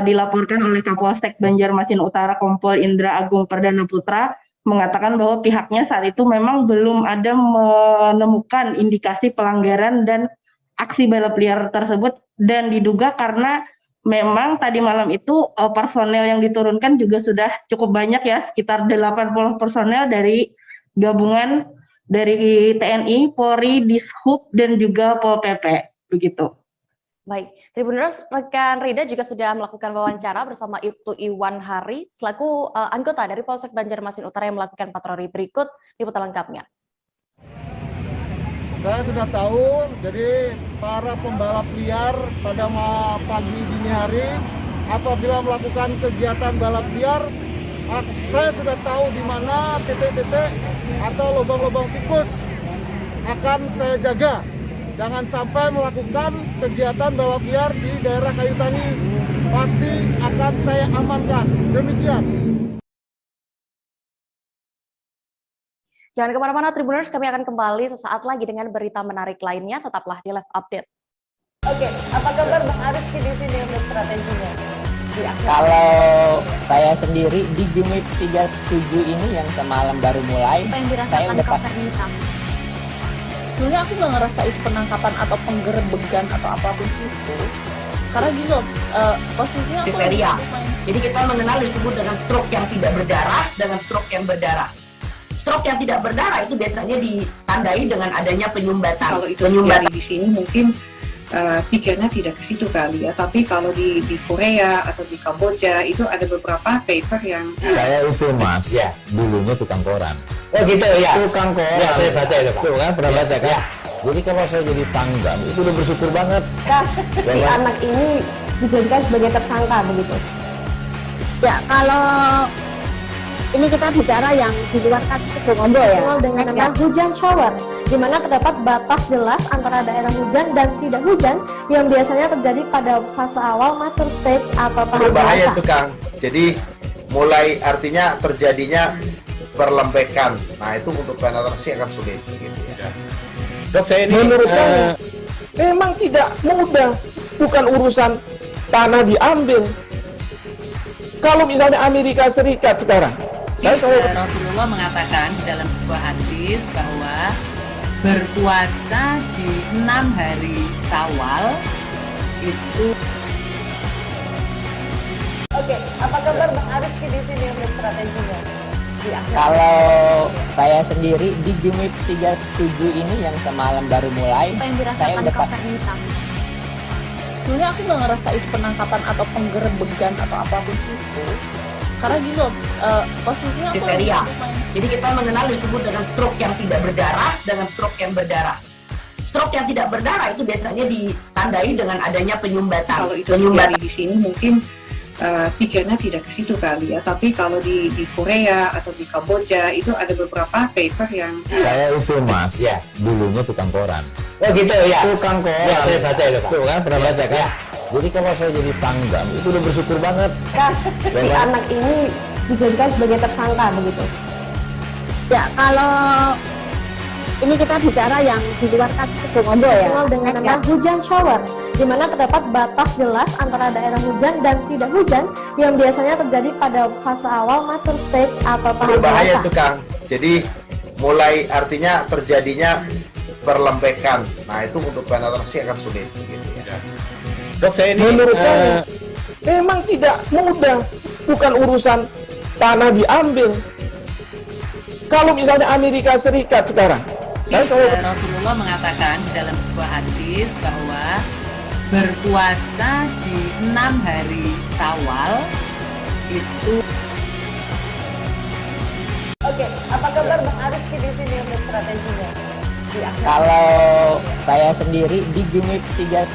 dilaporkan oleh Kapolsek Banjarmasin Utara Kompol Indra Agung Perdana Putra mengatakan bahwa pihaknya saat itu memang belum ada menemukan indikasi pelanggaran dan aksi balap liar tersebut, dan diduga karena memang tadi malam itu personel yang diturunkan juga sudah cukup banyak ya, sekitar 80 personel dari gabungan dari TNI, Polri, Dishub, dan juga Pol PP, begitu. Baik, Tribuners, rekan Rida juga sudah melakukan wawancara bersama Ibtu Iwan Hari, selaku anggota dari Polsek Banjarmasin Utara yang melakukan patroli. Berikut liputan lengkapnya. Saya sudah tahu, jadi para pembalap liar pada pagi dini hari, apabila melakukan kegiatan balap liar, saya sudah tahu di mana titik-titik atau lubang-lubang tikus akan saya jaga. Jangan sampai melakukan kegiatan balap liar di daerah Kayu Tani, pasti akan saya amankan. Demikian. Jangan kemana-mana Tribuners, kami akan kembali sesaat lagi dengan berita menarik lainnya. Tetaplah di Live Update. Oke, apa kabar Bang Aris di sini untuk strateginya? Kalau saya sendiri di Jumip 37 ini yang semalam baru mulai, saya udah Sebenarnya aku nggak ngerasa itu penangkapan atau penggerebegan atau apapun itu, karena gini loh, posisinya aku kriteria. Jadi kita mengenal disebut dengan stroke yang tidak berdarah dengan stroke yang berdarah. Stroke yang tidak berdarah itu biasanya ditandai dengan adanya penyumbatan. Kalau itu terjadi di sini mungkin pikirnya tidak ke situ kali ya, tapi kalau di Korea atau di Kamboja itu ada beberapa paper yang saya itu mas, dulunya tukang koran. Oh gitu ya. Tukang koran. Ya, saya baca itu Pak. Tuh kan pernah baca kan? Jadi kalau saya jadi pangdam itu udah bersyukur banget. Si anak ini dijadikan sebagai tersangka begitu. Ya, kalau ini kita bicara yang di luar kasus Situ Ngombo ya. Dengan nama hujan shower, di mana terdapat batas jelas antara daerah hujan dan tidak hujan yang biasanya terjadi pada fase awal mature stage atau tahap berbahaya dewasa. itu Kang. Jadi mulai artinya terjadinya perlembekan. Nah itu untuk penetrasi akan sulit. Gitu ya. Dok, saya ini menurut saya memang tidak mudah, bukan urusan tanah diambil. Kalau misalnya Amerika Serikat sekarang, Rasulullah mengatakan dalam sebuah hadis bahwa berpuasa di 6 hari Syawal itu. Oke, apa kabar Bang Aris di sini untuk strateginya? Kalau saya sendiri di Jumip 37 ini yang semalam baru mulai, saya udah Sebenarnya aku nggak ngerasa itu penangkapan atau penggerebegan atau apapun itu, karena gini loh, posisinya aku kriteria. Jadi kita mengenal disebut dengan stroke yang tidak berdarah dengan stroke yang berdarah. Stroke yang tidak berdarah itu biasanya ditandai dengan adanya penyumbatan. Kalau itu terjadi di sini mungkin pikirnya tidak ke situ kali ya, tapi kalau di Korea atau di Kamboja itu ada beberapa paper yang saya itu mas, dulunya tukang koran. Oh gitu ya. Tukang koran. Ya, saya baca itu Pak. Tuh kan pernah baca kan? Jadi kalau saya jadi pangdam itu udah bersyukur banget. Si anak ini dijadikan sebagai tersangka begitu. Ya, kalau ini kita bicara yang di luar kasus Situ Ngombo ya. Dengan nama hujan shower, di mana terdapat batas jelas antara daerah hujan dan tidak hujan yang biasanya terjadi pada fase awal mature stage atau tahap berbahaya dewasa. itu Kang. Jadi mulai artinya terjadinya perlembekan. Nah itu untuk penetrasi akan sulit. Gitu ya. Dok, saya ini menurut saya memang tidak mudah, bukan urusan tanah diambil. Kalau misalnya Amerika Serikat sekarang, Rasulullah mengatakan dalam sebuah hadis bahwa berpuasa di 6 hari Syawal itu. Oke, apa kabar Bang Aris di sini untuk strateginya? Kalau saya sendiri di Jumip 37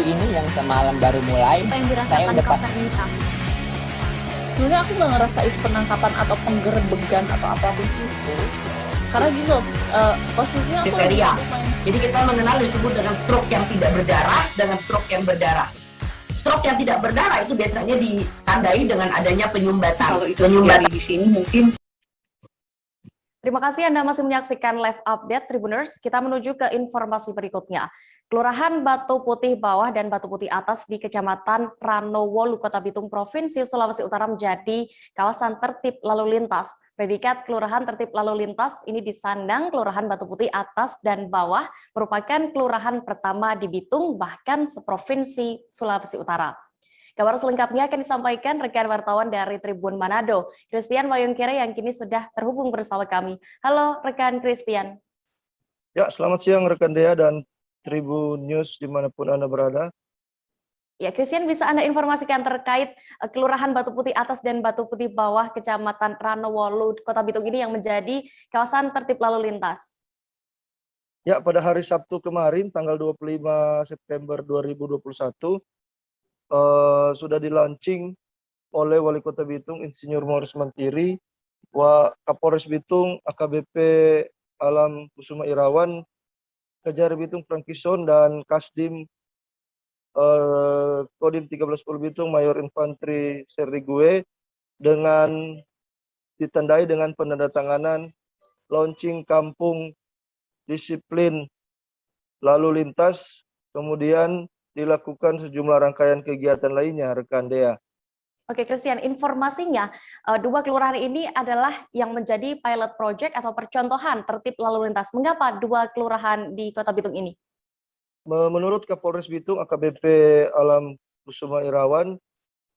ini yang semalam baru mulai, saya udah Sebenarnya aku nggak ngerasa itu penangkapan atau penggerebegan atau apapun itu, karena gini loh, posisinya aku kriteria. Jadi kita mengenal disebut dengan stroke yang tidak berdarah dengan stroke yang berdarah. Stroke yang tidak berdarah itu biasanya ditandai dengan adanya penyumbatan. Kalau itu terjadi di sini mungkin. Terima kasih Anda masih menyaksikan Live Update Tribuners. Kita menuju ke informasi berikutnya. Kelurahan Batu Putih Bawah dan Batu Putih Atas di Kecamatan Pranowo, Kota Bitung, Provinsi Sulawesi Utara menjadi kawasan tertib lalu lintas Predikat Kelurahan Tertib Lalu Lintas ini disandang Kelurahan Batu Putih Atas dan Bawah merupakan kelurahan pertama di Bitung bahkan seprovinsi Sulawesi Utara. Kabar selengkapnya akan disampaikan rekan wartawan dari Tribun Manado, Christian Wayungkere yang kini sudah terhubung bersama kami. Halo rekan Christian. Ya, selamat siang rekan Dea dan Tribun News dimanapun Anda berada. Ya, Christian, bisa Anda informasikan terkait Kelurahan Batu Putih Atas dan Batu Putih Bawah, Kecamatan Ranowolu, Kota Bitung ini yang menjadi kawasan tertib lalu lintas? Ya, pada hari Sabtu kemarin, tanggal 25 September 2021, sudah di-launching oleh Wali Kota Bitung, Insinyur Morris Mantiri, Kapolres Bitung, AKBP Alam Kusuma Irawan, Kejari Bitung Frankison, dan Kasdim Kodim 13 Bitung Mayor Infantri Serigue dengan ditandai dengan penandatanganan launching kampung disiplin lalu lintas, kemudian dilakukan sejumlah rangkaian kegiatan lainnya, rekan Dea. Oke, Christian, informasinya dua kelurahan ini adalah yang menjadi pilot project atau percontohan tertib lalu lintas. Mengapa dua kelurahan di Kota Bitung ini? Menurut Kapolres Bitung, AKBP Alam Kusuma Irawan,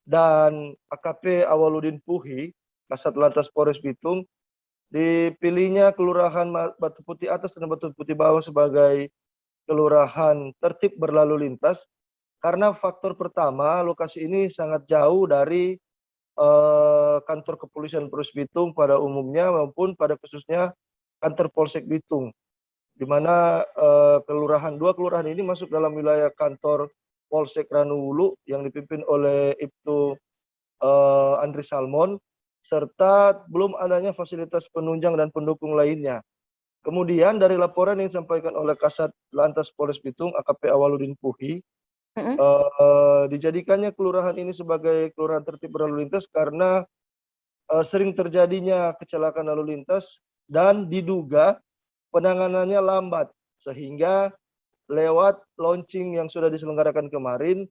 dan AKP Awaludin Puhi, Kasat Lantas Polres Bitung, dipilihnya Kelurahan Batu Putih Atas dan Batu Putih Bawah sebagai kelurahan tertib berlalu lintas, karena faktor pertama, lokasi ini sangat jauh dari kantor kepolisian Polres Bitung pada umumnya maupun pada khususnya kantor Polsek Bitung, di mana dua kelurahan ini masuk dalam wilayah kantor Polsek Ranowolu yang dipimpin oleh Ibtu Andri Salmon, serta belum adanya fasilitas penunjang dan pendukung lainnya. Kemudian dari laporan yang disampaikan oleh Kasat Lantas Polres Bitung, AKP Awaludin Puhi, dijadikannya kelurahan ini sebagai kelurahan tertib berlalu lintas karena sering terjadinya kecelakaan lalu lintas dan diduga penanganannya lambat, sehingga lewat launching yang sudah diselenggarakan kemarin,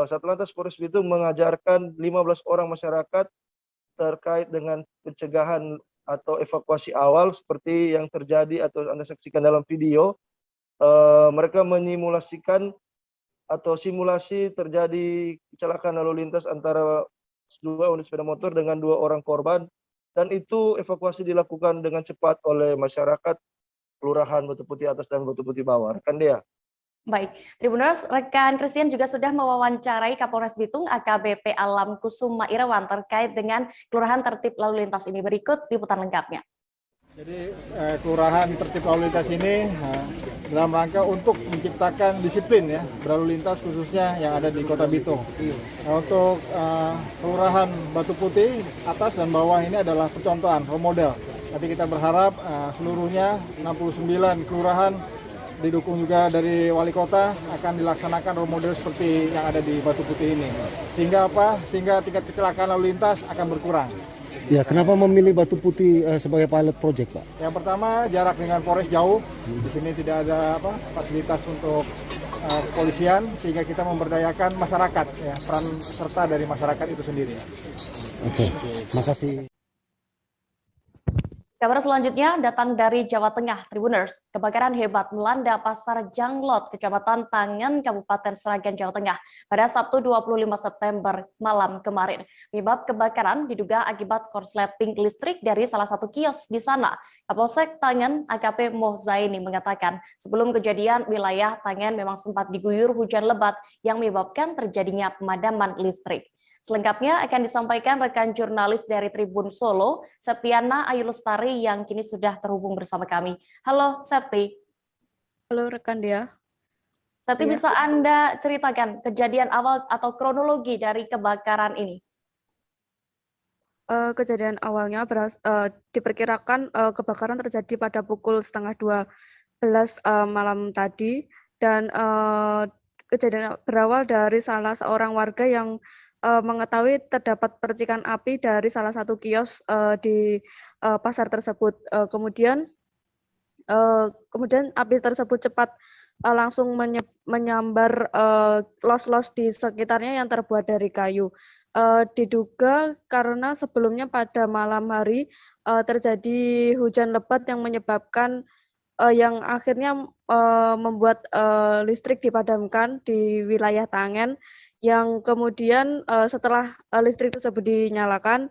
Satlantas Polres Bitung mengajarkan 15 orang masyarakat terkait dengan pencegahan atau evakuasi awal seperti yang terjadi atau Anda saksikan dalam video. Mereka menyimulasikan atau simulasi terjadi kecelakaan lalu lintas antara dua unit sepeda motor dengan 2 orang korban. Dan itu evakuasi dilakukan dengan cepat oleh masyarakat Kelurahan Batu Putih Atas dan Batu Putih Bawah. Rekan Dea. Baik, Tribuners, rekan Christian juga sudah mewawancarai Kapolres Bitung AKBP Alam Kusuma Irawan terkait dengan Kelurahan Tertib Lalu Lintas ini. Berikut liputan lengkapnya. Jadi Kelurahan Tertib Lalu Lintas ini dalam rangka untuk menciptakan disiplin ya berlalu lintas khususnya yang ada di Kota Bitung. Nah, untuk Kelurahan Batu Putih Atas dan Bawah ini adalah percontohan, role model. Nanti kita berharap seluruhnya 69 kelurahan didukung juga dari wali kota akan dilaksanakan role model seperti yang ada di Batu Putih ini. Sehingga apa? Sehingga tingkat kecelakaan lalu lintas akan berkurang. Ya, kenapa memilih Batu Putih sebagai pilot project, Pak? Yang pertama, jarak dengan Polres jauh. Di sini tidak ada fasilitas untuk kepolisian, sehingga kita memberdayakan masyarakat, ya, peran serta dari masyarakat itu sendiri. Oke, makasih. Kabar selanjutnya datang dari Jawa Tengah, Tribuners. Kebakaran hebat melanda Pasar Janglot, Kecamatan Tangen, Kabupaten Sragen, Jawa Tengah pada Sabtu 25 September malam kemarin. Penyebab kebakaran diduga akibat korsleting listrik dari salah satu kios di sana. Kapolsek Tangen AKP Mohzaini mengatakan, sebelum kejadian wilayah Tangen memang sempat diguyur hujan lebat yang menyebabkan terjadinya pemadaman listrik. Selengkapnya akan disampaikan rekan jurnalis dari Tribun Solo, Septiana Ayu Lestari yang kini sudah terhubung bersama kami. Halo Septi. Halo rekan Dea. Septi, bisa Anda ceritakan kejadian awal atau kronologi dari kebakaran ini? Kejadian awalnya diperkirakan kebakaran terjadi pada pukul 11:30 malam tadi, dan kejadian berawal dari salah seorang warga yang mengetahui terdapat percikan api dari salah satu kios di pasar tersebut. Kemudian api tersebut cepat langsung menyambar los-los di sekitarnya yang terbuat dari kayu. diduga karena sebelumnya pada malam hari terjadi hujan lebat yang menyebabkan yang akhirnya membuat listrik dipadamkan di wilayah Tangen, yang kemudian setelah listrik tersebut dinyalakan,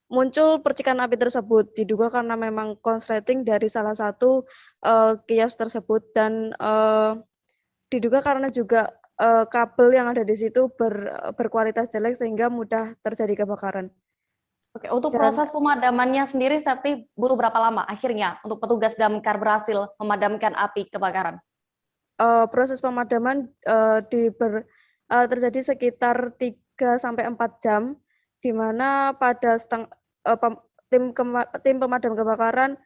muncul percikan api tersebut. Diduga karena memang konsleting dari salah satu kios tersebut, dan diduga karena juga kabel yang ada di situ berkualitas jelek sehingga mudah terjadi kebakaran. Oke, untuk proses pemadamannya sendiri, Septi, butuh berapa lama akhirnya untuk petugas damkar berhasil memadamkan api kebakaran? Proses pemadaman terjadi sekitar 3 sampai 4 jam, di mana pada tim pemadam kebakaran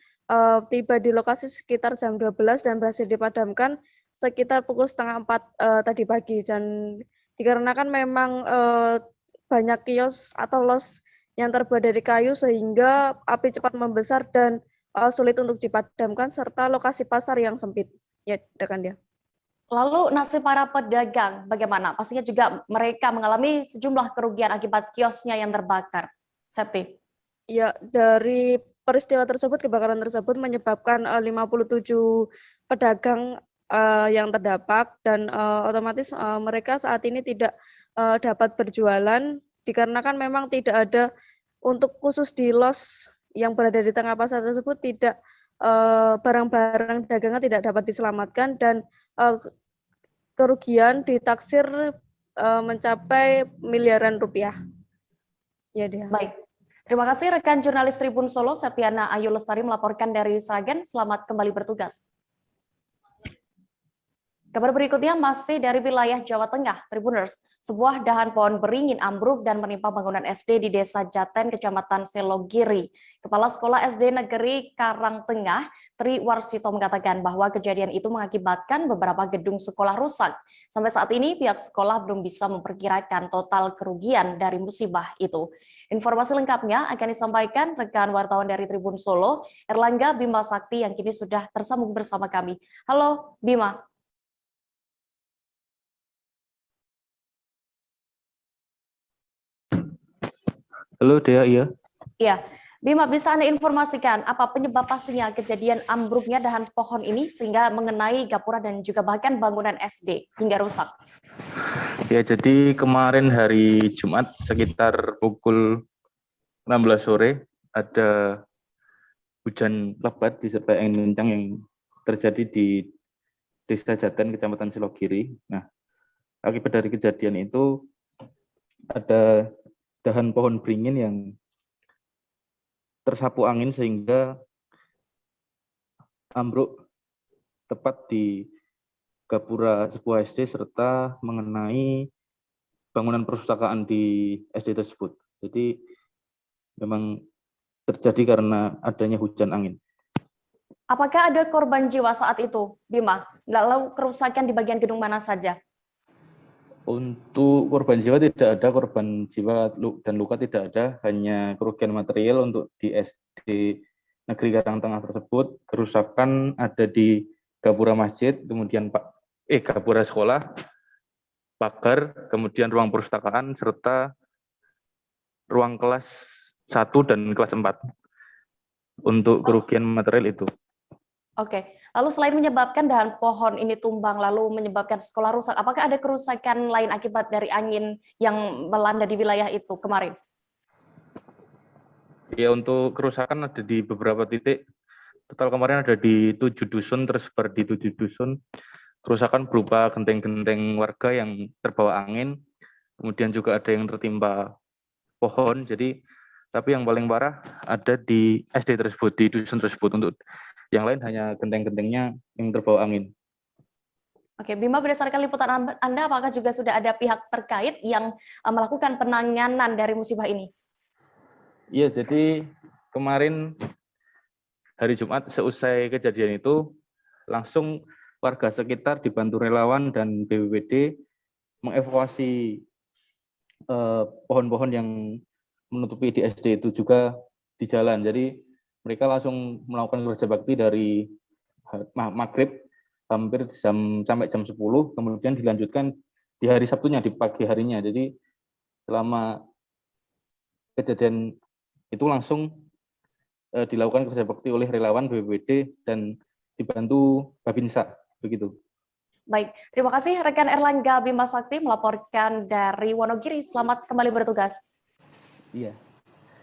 tiba di lokasi sekitar jam 12 dan berhasil dipadamkan sekitar pukul 3:30 tadi pagi. Dan dikarenakan memang banyak kios atau los yang terbuat dari kayu sehingga api cepat membesar dan sulit untuk dipadamkan, serta lokasi pasar yang sempit. Ya, rekan dia. Lalu nasib para pedagang bagaimana? Pastinya juga mereka mengalami sejumlah kerugian akibat kiosnya yang terbakar. Septi. Ya, dari peristiwa tersebut, kebakaran tersebut menyebabkan 57 pedagang yang terdampak, dan otomatis mereka saat ini tidak dapat berjualan dikarenakan memang tidak ada untuk khusus di los yang berada di tengah pasar tersebut, tidak barang-barang dagangan tidak dapat diselamatkan, dan kerugian ditaksir mencapai miliaran rupiah. Ya, dia. Baik. Terima kasih rekan jurnalis Tribun Solo, Septiana Ayu Lestari melaporkan dari Sragen. Selamat kembali bertugas. Kabar berikutnya masih dari wilayah Jawa Tengah, Tribuners. Sebuah dahan pohon beringin ambruk dan menimpa bangunan SD di Desa Jaten, Kecamatan Selogiri. Kepala Sekolah SD Negeri Karangtengah, Tri Warsito mengatakan bahwa kejadian itu mengakibatkan beberapa gedung sekolah rusak. Sampai saat ini pihak sekolah belum bisa memperkirakan total kerugian dari musibah itu. Informasi lengkapnya akan disampaikan rekan wartawan dari Tribun Solo, Erlangga Bima Sakti, yang kini sudah tersambung bersama kami. Halo Bima. Halo Dea, iya. Iya, Bima, bisa Anda informasikan apa penyebab pastinya kejadian ambruknya dahan pohon ini sehingga mengenai gapura dan juga bahkan bangunan SD hingga rusak? Ya, jadi kemarin hari Jumat sekitar pukul 16 sore ada hujan lebat disertai angin kencang yang terjadi di Desa Jaten, Kecamatan Selogiri. Nah, akibat dari kejadian itu ada dahan pohon beringin yang tersapu angin sehingga ambruk tepat di gapura sebuah SD serta mengenai bangunan perpustakaan di SD tersebut. Jadi memang terjadi karena adanya hujan angin. Apakah ada korban jiwa saat itu, Bima? Lalu kerusakan di bagian gedung mana saja? Untuk korban jiwa tidak ada, korban jiwa dan luka tidak ada, hanya kerugian material untuk di SD Negeri Karangtengah tersebut. Kerusakan ada di gapura masjid, kemudian gapura sekolah, pagar, kemudian ruang perpustakaan, serta ruang kelas 1 dan kelas 4 untuk kerugian material itu. Oke, lalu selain menyebabkan dahan pohon ini tumbang lalu menyebabkan sekolah rusak, apakah ada kerusakan lain akibat dari angin yang melanda di wilayah itu kemarin? Ya, untuk kerusakan ada di beberapa titik. Total kemarin ada di 7 dusun, tersebar di 7 dusun. Kerusakan berupa genteng-genteng warga yang terbawa angin, kemudian juga ada yang tertimpa pohon. Jadi, tapi yang paling parah ada di SD tersebut, di dusun tersebut. Untuk yang lain hanya genteng-gentengnya yang terbawa angin. Oke, Bima, berdasarkan liputan Anda, apakah juga sudah ada pihak terkait yang melakukan penanganan dari musibah ini? Iya, jadi kemarin hari Jumat seusai kejadian itu, langsung warga sekitar dibantu relawan dan BPBD mengevakuasi pohon-pohon yang menutupi di SD itu juga di jalan. Jadi mereka langsung melakukan kerja bakti dari maghrib hampir sampai jam 10, kemudian dilanjutkan di hari Sabtunya, di pagi harinya. Jadi selama kejadian itu langsung dilakukan kerja bakti oleh relawan BPBD dan dibantu Babinsa, begitu. Baik, terima kasih rekan Erlangga Bima Sakti melaporkan dari Wonogiri. Selamat kembali bertugas. Iya.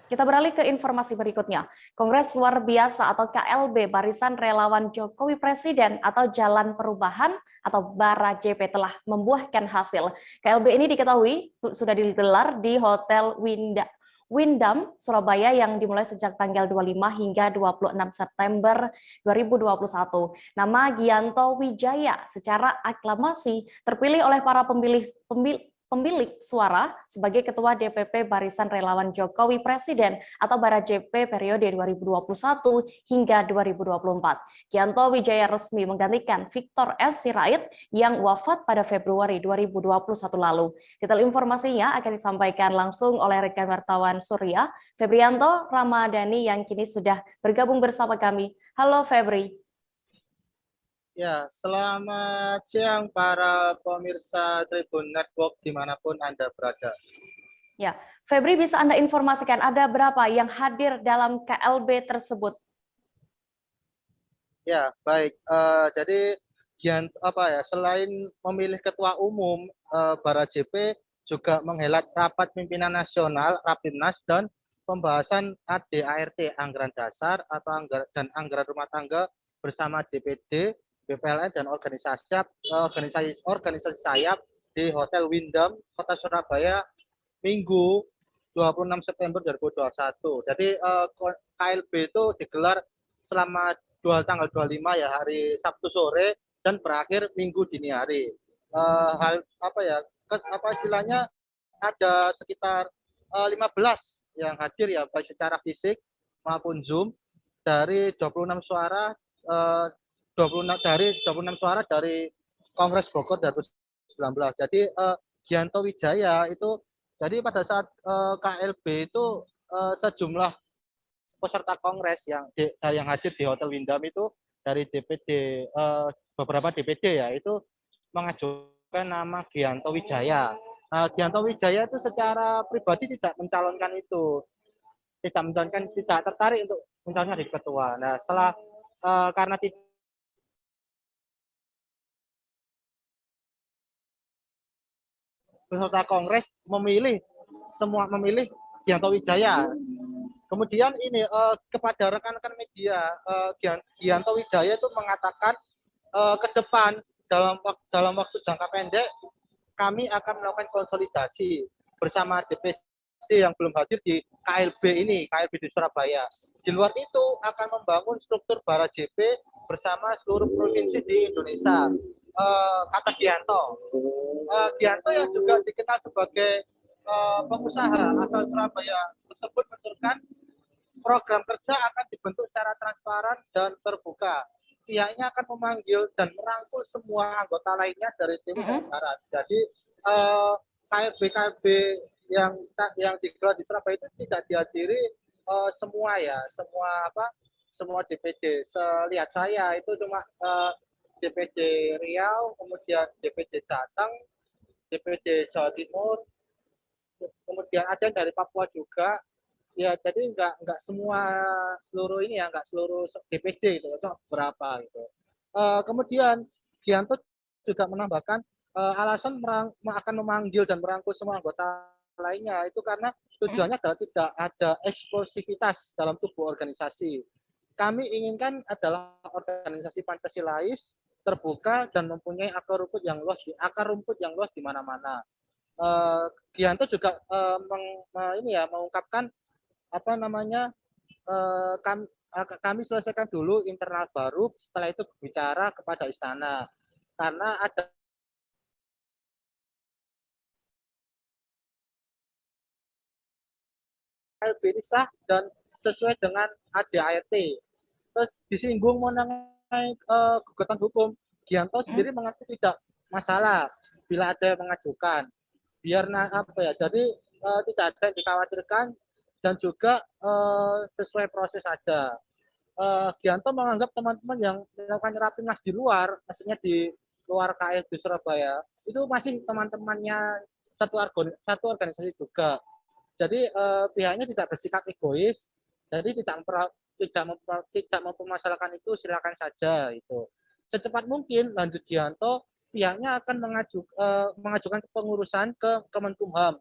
Kita beralih ke informasi berikutnya. Kongres Luar Biasa atau KLB Barisan Relawan Jokowi Presiden atau Jalan Perubahan atau Bara JP telah membuahkan hasil. KLB ini diketahui sudah digelar di Hotel Windham, Surabaya yang dimulai sejak tanggal 25 hingga 26 September 2021. Nama Gianto Wijaya secara aklamasi terpilih oleh para pemilik suara sebagai Ketua DPP Barisan Relawan Jokowi Presiden atau Bara JP periode 2021 hingga 2024. Gianto Wijaya resmi menggantikan Victor S. Sirait yang wafat pada Februari 2021 lalu. Detail informasinya akan disampaikan langsung oleh rekan wartawan Surya, Febrianto Ramadhani yang kini sudah bergabung bersama kami. Halo Febri. Ya, selamat siang para pemirsa Tribun Network dimanapun Anda berada. Ya, Febri bisa Anda informasikan ada berapa yang hadir dalam KLB tersebut? Ya, baik. Jadi selain memilih ketua umum, Bara JP juga menghelat rapat pimpinan nasional Rapimnas dan pembahasan ADART anggaran dasar atau anggaran rumah tangga bersama DPD, BPLN dan organisasi sayap di Hotel Windham, Kota Surabaya, Minggu 26 September 2021. Jadi KLB itu digelar selama tanggal 25 ya, hari Sabtu sore dan berakhir Minggu dini hari. Istilahnya ada sekitar 15 yang hadir ya, baik secara fisik maupun Zoom dari 26 suara dari Kongres Bogor 2019. Jadi Gianto Wijaya itu, jadi pada saat KLB itu sejumlah peserta kongres yang hadir di Hotel Windham itu dari DPD, beberapa DPD ya, itu mengajukan nama Gianto Wijaya. Gianto Wijaya itu secara pribadi tidak mencalonkan itu, tidak tertarik untuk mencalonkan di ketua. Nah, setelah karena peserta kongres memilih Gianto Wijaya. Kemudian ini kepada rekan-rekan media, Gianto Wijaya itu mengatakan ke depan dalam waktu jangka pendek kami akan melakukan konsolidasi bersama DPD yang belum hadir di KLB ini, KLB di Surabaya. Di luar itu akan membangun struktur Bara JP bersama seluruh provinsi di Indonesia. Kata Gianto. Gianto yang juga dikenal sebagai pengusaha asal Surabaya tersebut menuturkan program kerja akan dibentuk secara transparan dan terbuka. Pihaknya akan memanggil dan merangkul semua anggota lainnya dari timur dan barat. Jadi KLB yang digelar di Surabaya itu tidak dihadiri semua DPD. Selihat saya itu cuma DPD Riau, kemudian DPD Jateng, DPD Jawa Timur, kemudian ada dari Papua juga. Ya, jadi nggak seluruh DPD itu, berapa gitu. Kemudian Gianto juga menambahkan alasan akan memanggil dan merangkul semua anggota lainnya itu karena tujuannya adalah tidak ada eksplosivitas dalam tubuh organisasi. Kami inginkan adalah organisasi Pancasilais terbuka dan mempunyai akar rumput yang luas di mana-mana. Gianto juga mengungkapkan kami selesaikan dulu internal baru, setelah itu bicara kepada istana karena ada KLB ini sah dan sesuai dengan ADART. Terus disinggung mengenai gugatan hukum, Gianto sendiri mengaku tidak masalah bila ada yang mengajukan, jadi tidak ada yang dikhawatirkan dan juga sesuai proses saja. Gianto menganggap teman-teman yang melakukan Rapimnas di luar, maksudnya di luar KLB Surabaya, itu masih teman-temannya satu organisasi juga. Jadi pihaknya tidak bersikap egois, jadi tidak mempermasalahkan itu, silakan saja itu. Secepat mungkin lanjut Gianto, pihaknya akan mengajukan pengurusan ke Kemenkumham.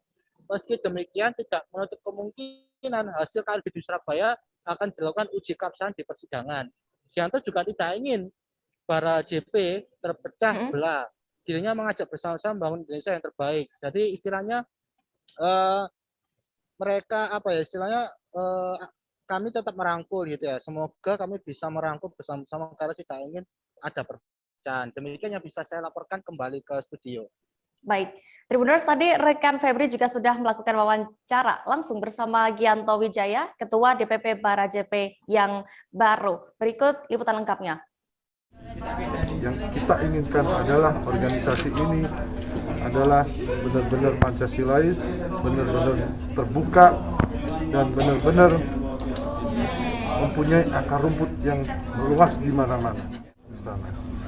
Meski demikian tidak menutup kemungkinan hasil KLB di Surabaya akan dilakukan uji keabsahan di persidangan. Gianto juga tidak ingin para JP terpecah belah. Dirinya mengajak bersama-sama membangun Indonesia yang terbaik. Jadi istilahnya mereka kami tetap merangkul gitu ya. Semoga kami bisa merangkul bersama-sama karena tidak ingin ada perpecahan. Demikian yang bisa saya laporkan kembali ke studio. Baik, Tribuners, tadi rekan Febri juga sudah melakukan wawancara langsung bersama Gianto Wijaya, Ketua DPP Bara JP yang baru. Berikut liputan lengkapnya. Yang kita inginkan adalah organisasi ini adalah benar-benar Pancasilais, benar-benar terbuka, dan benar-benar mempunyai akar rumput yang luas di mana-mana.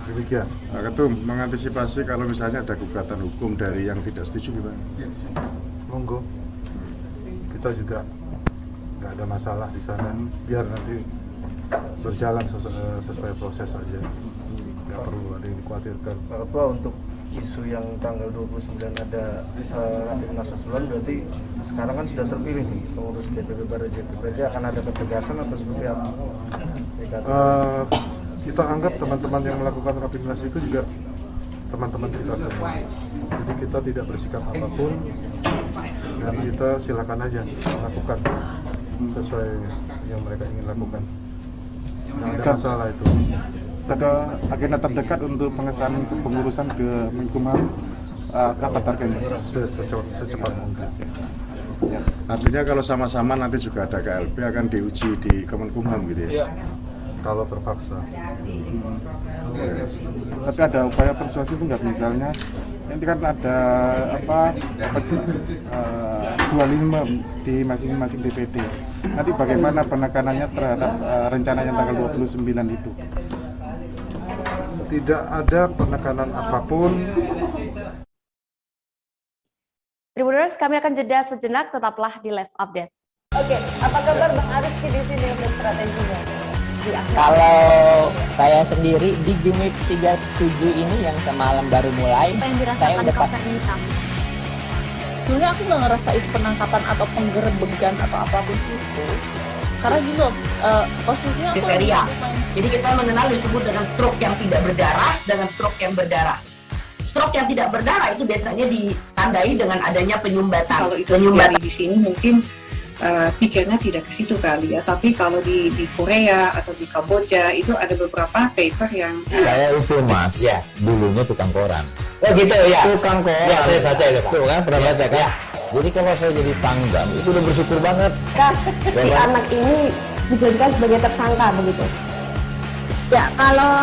Demikian. Pak Ketum, mengantisipasi kalau misalnya ada gugatan hukum dari yang tidak setuju gimana? Monggo. Kita juga nggak ada masalah di sana. Biar nanti berjalan sesuai proses saja. Nggak perlu ada yang dikhawatirkan. Apa untuk isu yang tanggal 29 ada Rapimnas susulan, berarti sekarang kan sudah terpilih nih pengurus DPP Bara JP. Berarti akan ada ketegasan atau seperti apa? Kita anggap teman-teman yang melakukan Rapimnas itu juga teman-teman kita semua. Jadi kita tidak bersikap apapun, dan kita silakan aja melakukan sesuai yang mereka ingin lakukan. Tidak ada masalah itu. Ada agenda terdekat untuk pengesahan pengurusan ke Menkumham kapan targetnya? Secepat mungkin. Artinya kalau sama-sama nanti juga ada KLB akan diuji di Kemenkumham gitu ya? Kalau terpaksa. Tapi ada upaya persuasif nggak, misalnya nanti kan ada dualisme di masing-masing DPD. Nanti bagaimana penekanannya terhadap rencananya tanggal 29 itu? Tidak ada penekanan apapun. Tribuners, kami akan jeda sejenak, tetaplah di Live Update. Oke, apa kabar Bang Arief di sini untuk strateginya? Kalau saya sendiri di Jumip 37 ini yang semalam baru mulai, saya udah sebenarnya aku nggak ngerasa itu penangkapan atau penggerebegan atau apapun itu, karena gini loh, posisinya aku jadi kita mengenal disebut dengan stroke yang tidak berdarah dengan stroke yang berdarah. Stroke yang tidak berdarah itu biasanya ditandai dengan adanya penyumbatan. Kalau itu terjadi di sini mungkin pikirnya tidak ke situ kali ya, tapi kalau di Korea atau di Kamboja itu ada beberapa paper yang saya itu Mas, ya, dulunya tukang koran. Oh gitu ya, Tukang koran. Ya, saya baca itu Pak. Tuh kan, pernah baca kan? Ya. Jadi kalau saya jadi pangdam itu udah bersyukur banget. Si anak ini dijadikan sebagai tersangka begitu. Ya, kalau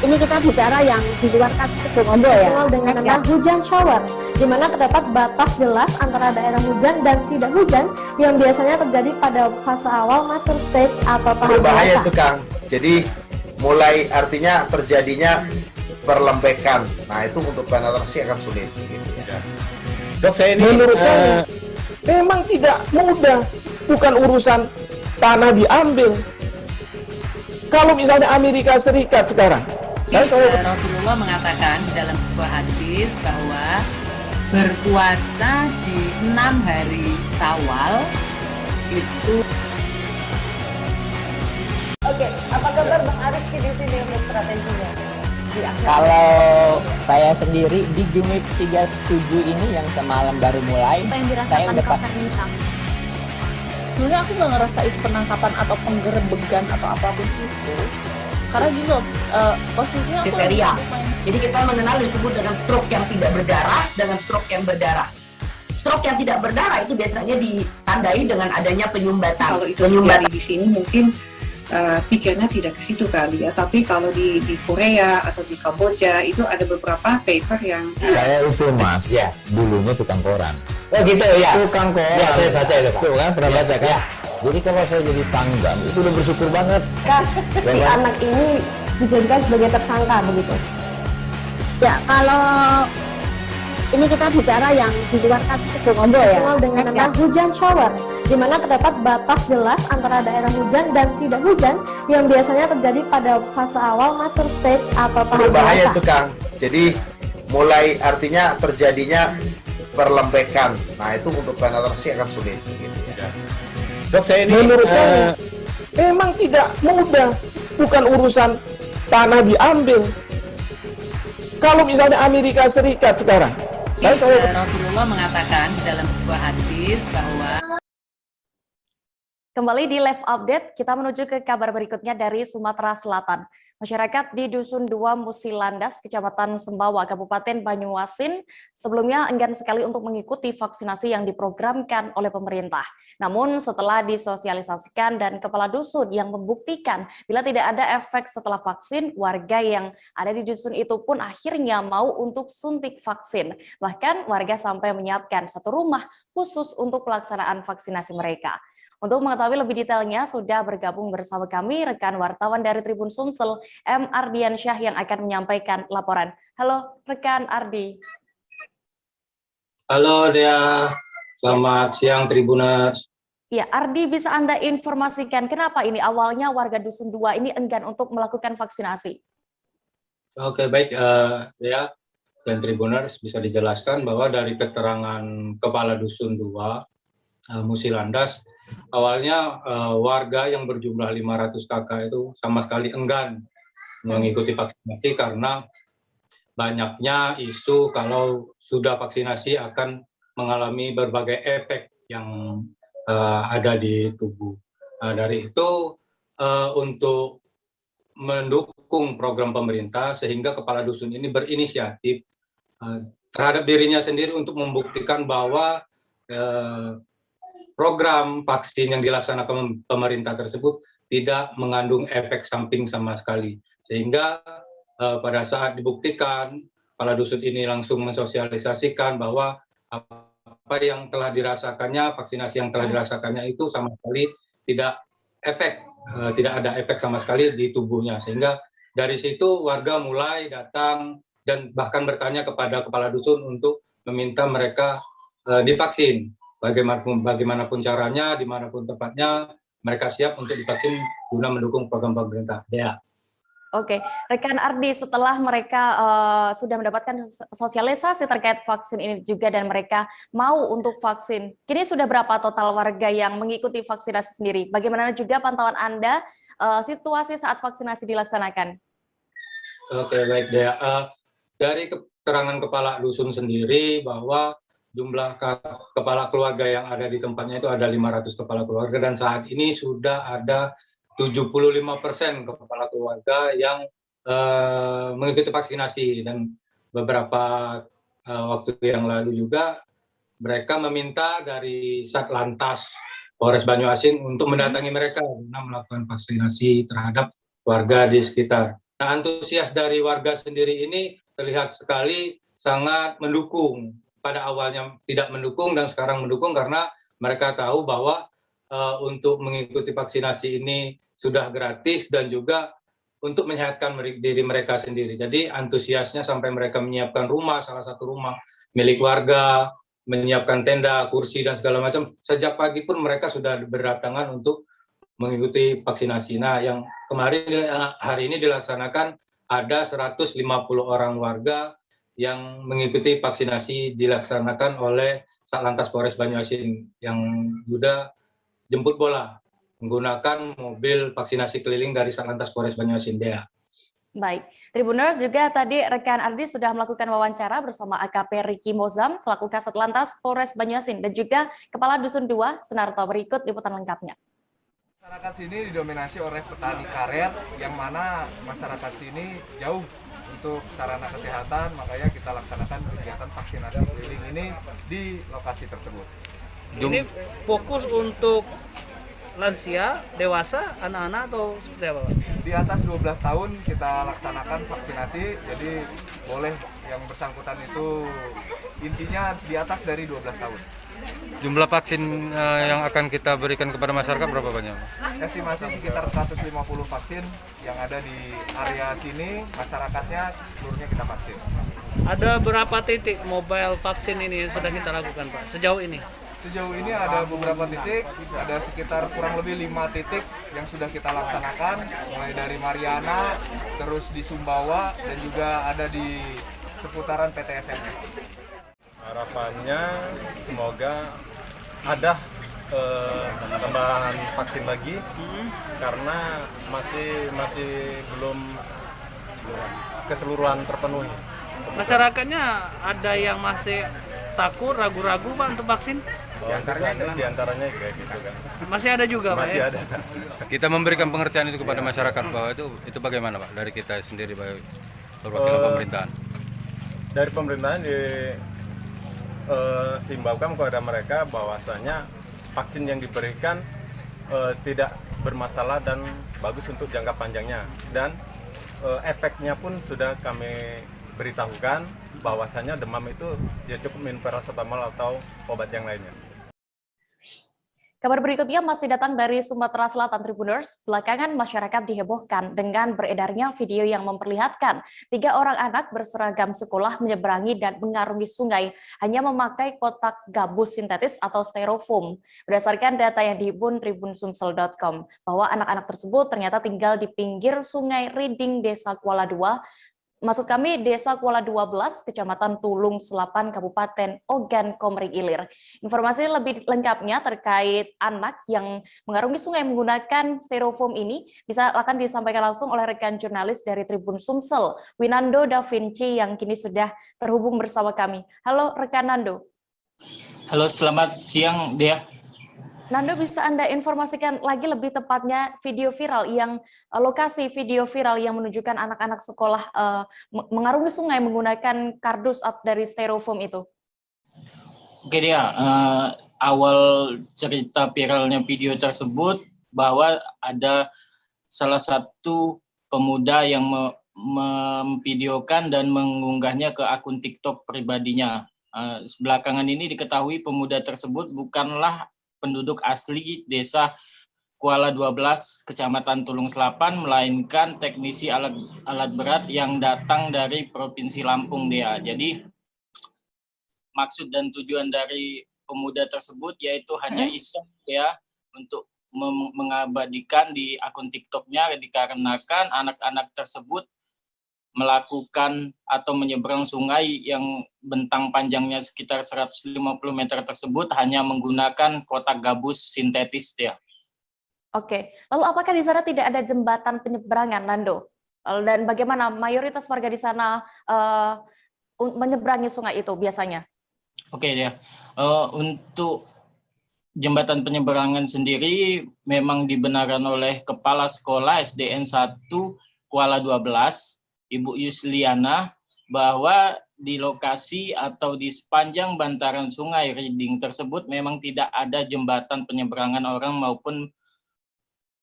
ini kita bicara yang di luar kasus Bongombo ya. Dengan nama hujan shower, di mana terdapat batas jelas antara daerah hujan dan tidak hujan yang biasanya terjadi pada fase awal mature stage atau tahap berbahaya dewasa. itu Kang. Jadi mulai artinya terjadinya perlembekan. Nah itu untuk penetrasi akan sulit. Gitu, ya. Dok, saya ini menurut saya memang tidak mudah. Bukan urusan tanah diambil. Kalau misalnya Amerika Serikat sekarang, Rasulullah mengatakan dalam sebuah hadis bahwa berpuasa di 6 hari Syawal itu. Oke, apa kabar Bang Arief di sini untuk strateginya? Kalau saya sendiri di Jumip 37 ini yang semalam baru mulai, saya udah sebenarnya aku nggak ngerasa itu penangkapan atau penggerebegan atau apapun itu, karena gini loh, posisinya aku jadi kita mengenal disebut dengan stroke yang tidak berdarah dengan stroke yang berdarah. Stroke yang tidak berdarah itu biasanya ditandai dengan adanya penyumbatan. Kalau itu terjadi di sini mungkin pikirnya tidak ke situ kali ya, tapi kalau di Korea atau di Kamboja itu ada beberapa paper yang saya itu Mas, ya, dulunya tukang koran. Oh gitu ya, Tukang koran. Ya, saya baca itu Pak. Tuh kan, pernah baca kan? Ya. Jadi kalau saya jadi pangdam itu udah bersyukur banget. Si anak ini dijadikan sebagai tersangka begitu. Ya, kalau Ini kita bicara yang di luar kasus Sebongombo ya. Dengan nama hujan shower, di mana terdapat batas jelas antara daerah hujan dan tidak hujan yang biasanya terjadi pada fase awal mature stage atau tahap berbahaya dewasa. itu Kang. Jadi mulai artinya terjadinya perlembekan. Nah itu untuk penetrasi akan sulit. Gitu, ya. Dok, saya ini menurut saya memang tidak mudah, bukan urusan tanah diambil. Kalau misalnya Amerika Serikat sekarang, Rasulullah mengatakan dalam sebuah hadis bahwa Kembali di Live Update, kita menuju ke kabar berikutnya dari Sumatera Selatan. Masyarakat di Dusun 2 Musilandas, Kecamatan Sembawa, Kabupaten Banyuasin, sebelumnya enggan sekali untuk mengikuti vaksinasi yang diprogramkan oleh pemerintah. Namun setelah disosialisasikan dan kepala dusun yang membuktikan bila tidak ada efek setelah vaksin, warga yang ada di dusun itu pun akhirnya mau untuk suntik vaksin. Bahkan warga sampai menyiapkan satu rumah khusus untuk pelaksanaan vaksinasi mereka. Untuk mengetahui lebih detailnya, sudah bergabung bersama kami rekan wartawan dari Tribun Sumsel, M. Ardiansyah yang akan menyampaikan laporan. Halo, rekan Ardi. Halo, Dea. Selamat siang, Tribuners. Ya, Ardi, bisa Anda informasikan kenapa ini awalnya warga Dusun 2 ini enggan untuk melakukan vaksinasi? Oke, baik, Dea dan Tribuners, bisa dijelaskan bahwa dari keterangan Kepala Dusun 2, Musilandas, awalnya warga yang berjumlah 500 kakak itu sama sekali enggan mengikuti vaksinasi karena banyaknya isu kalau sudah vaksinasi akan mengalami berbagai efek yang ada di tubuh. Nah, dari itu untuk mendukung program pemerintah sehingga kepala dusun ini berinisiatif terhadap dirinya sendiri untuk membuktikan bahwa program vaksin yang dilaksanakan pemerintah tersebut tidak mengandung efek samping sama sekali. Sehingga pada saat dibuktikan, kepala dusun ini langsung mensosialisasikan bahwa apa yang telah dirasakannya, vaksinasi yang telah dirasakannya itu sama sekali tidak ada efek sama sekali di tubuhnya. Sehingga dari situ warga mulai datang dan bahkan bertanya kepada kepala dusun untuk meminta mereka divaksin. Bagaimanapun caranya, dimanapun tempatnya, mereka siap untuk divaksin guna mendukung program pemerintah. Ya. Oke, rekan Ardi, setelah mereka sudah mendapatkan sosialisasi terkait vaksin ini juga dan mereka mau untuk vaksin, kini sudah berapa total warga yang mengikuti vaksinasi sendiri? Bagaimana juga pantauan Anda situasi saat vaksinasi dilaksanakan? Oke, baik, Dea. Dari keterangan kepala dusun sendiri bahwa jumlah kepala keluarga yang ada di tempatnya itu ada 500 kepala keluarga dan saat ini sudah ada 75% kepala keluarga yang mengikuti vaksinasi dan beberapa waktu yang lalu juga mereka meminta dari Satlantas Polres Banyuasin untuk mendatangi mereka guna melakukan vaksinasi terhadap warga di sekitar. Nah, antusias dari warga sendiri ini terlihat sekali sangat mendukung. Pada awalnya tidak mendukung dan sekarang mendukung karena mereka tahu bahwa untuk mengikuti vaksinasi ini sudah gratis dan juga untuk menyehatkan diri mereka sendiri. Jadi antusiasnya sampai mereka menyiapkan rumah, salah satu rumah milik warga, menyiapkan tenda, kursi dan segala macam. Sejak pagi pun mereka sudah berdatangan untuk mengikuti vaksinasi. Nah, yang kemarin hari ini dilaksanakan ada 150 orang warga yang mengikuti vaksinasi dilaksanakan oleh Satlantas Polres Banyuasin yang sudah jemput bola menggunakan mobil vaksinasi keliling dari Satlantas Polres Banyuasin. Dea. Baik, Tribuners, juga tadi rekan Ardi sudah melakukan wawancara bersama AKP Riki Mozam selaku Kasat Lantas Polres Banyuasin dan juga Kepala Dusun 2 Sunarto. Berikut liputan lengkapnya. Masyarakat sini didominasi oleh petani karet yang mana masyarakat sini jauh untuk sarana kesehatan, makanya kita laksanakan kegiatan vaksinasi keliling ini di lokasi tersebut. Ini fokus untuk lansia, dewasa, anak-anak atau seperti apa, Pak? Di atas 12 tahun kita laksanakan vaksinasi, jadi boleh yang bersangkutan itu intinya di atas dari 12 tahun. Jumlah vaksin yang akan kita berikan kepada masyarakat berapa banyak? Estimasi sekitar 150 vaksin yang ada di area sini, masyarakatnya seluruhnya kita vaksin. Ada berapa titik mobile vaksin ini yang sudah kita lakukan, Pak, sejauh ini? Sejauh ini ada beberapa titik, ada sekitar kurang lebih 5 titik yang sudah kita laksanakan, mulai dari Mariana, terus di Sumbawa, dan juga ada di seputaran PTSMS. Harapannya semoga ada tambahan vaksin lagi, karena masih belum keseluruhan terpenuhi. Masyarakatnya ada yang masih takut, ragu-ragu, Pak, untuk vaksin? Di antaranya kayak gitu kan. Masih ada juga, Pak? Masih ada. Kita memberikan pengertian itu kepada masyarakat bahwa itu bagaimana, Pak, dari kita sendiri sebagai perwakilan pemerintahan? Dari pemerintahan dihimbaukan kepada mereka bahwasanya vaksin yang diberikan tidak bermasalah dan bagus untuk jangka panjangnya, dan efeknya pun sudah kami beritahukan bahwasanya demam itu ya cukup minum paracetamol atau obat yang lainnya. Kabar berikutnya masih datang dari Sumatera Selatan, Tribuners. Belakangan masyarakat dihebohkan dengan beredarnya video yang memperlihatkan 3 orang anak berseragam sekolah menyeberangi dan mengarungi sungai hanya memakai kotak gabus sintetis atau styrofoam. Berdasarkan data yang dihimpun tribunsumsel.com, bahwa anak-anak tersebut ternyata tinggal di pinggir sungai Riding, Desa Kuala II, maksud kami Desa Kuala 12, Kecamatan Tulung Selapan, Kabupaten Ogan Komering Ilir. Informasi lebih lengkapnya terkait anak yang mengarungi sungai menggunakan styrofoam ini akan disampaikan langsung oleh rekan jurnalis dari Tribun Sumsel, Winando Da Vinci, yang kini sudah terhubung bersama kami. Halo rekan Nando. Halo, selamat siang, Dea. Nando, bisa Anda informasikan lagi lebih tepatnya lokasi video viral yang menunjukkan anak-anak sekolah mengarungi sungai menggunakan kardus dari styrofoam itu? Oke, Dea. Awal cerita viralnya video tersebut bahwa ada salah satu pemuda yang memvideokan dan mengunggahnya ke akun TikTok pribadinya. Belakangan ini diketahui pemuda tersebut bukanlah penduduk asli Desa Kuala 12, Kecamatan Tulung Selapan, melainkan teknisi alat berat yang datang dari Provinsi Lampung, Dea. Jadi maksud dan tujuan dari pemuda tersebut yaitu hanya iseng, ya, untuk mengabadikan di akun TikToknya, dikarenakan anak-anak tersebut melakukan atau menyeberang sungai yang bentang panjangnya sekitar 150 meter tersebut hanya menggunakan kotak gabus sintetis, ya. Oke, lalu apakah di sana tidak ada jembatan penyeberangan, Nando? Dan bagaimana mayoritas warga di sana menyeberangi sungai itu biasanya? Oke, ya. Untuk jembatan penyeberangan sendiri memang dibenarkan oleh Kepala Sekolah SDN 1 Kuala 12, Ibu Yusliana, bahwa di lokasi atau di sepanjang bantaran sungai Riding tersebut memang tidak ada jembatan penyeberangan orang maupun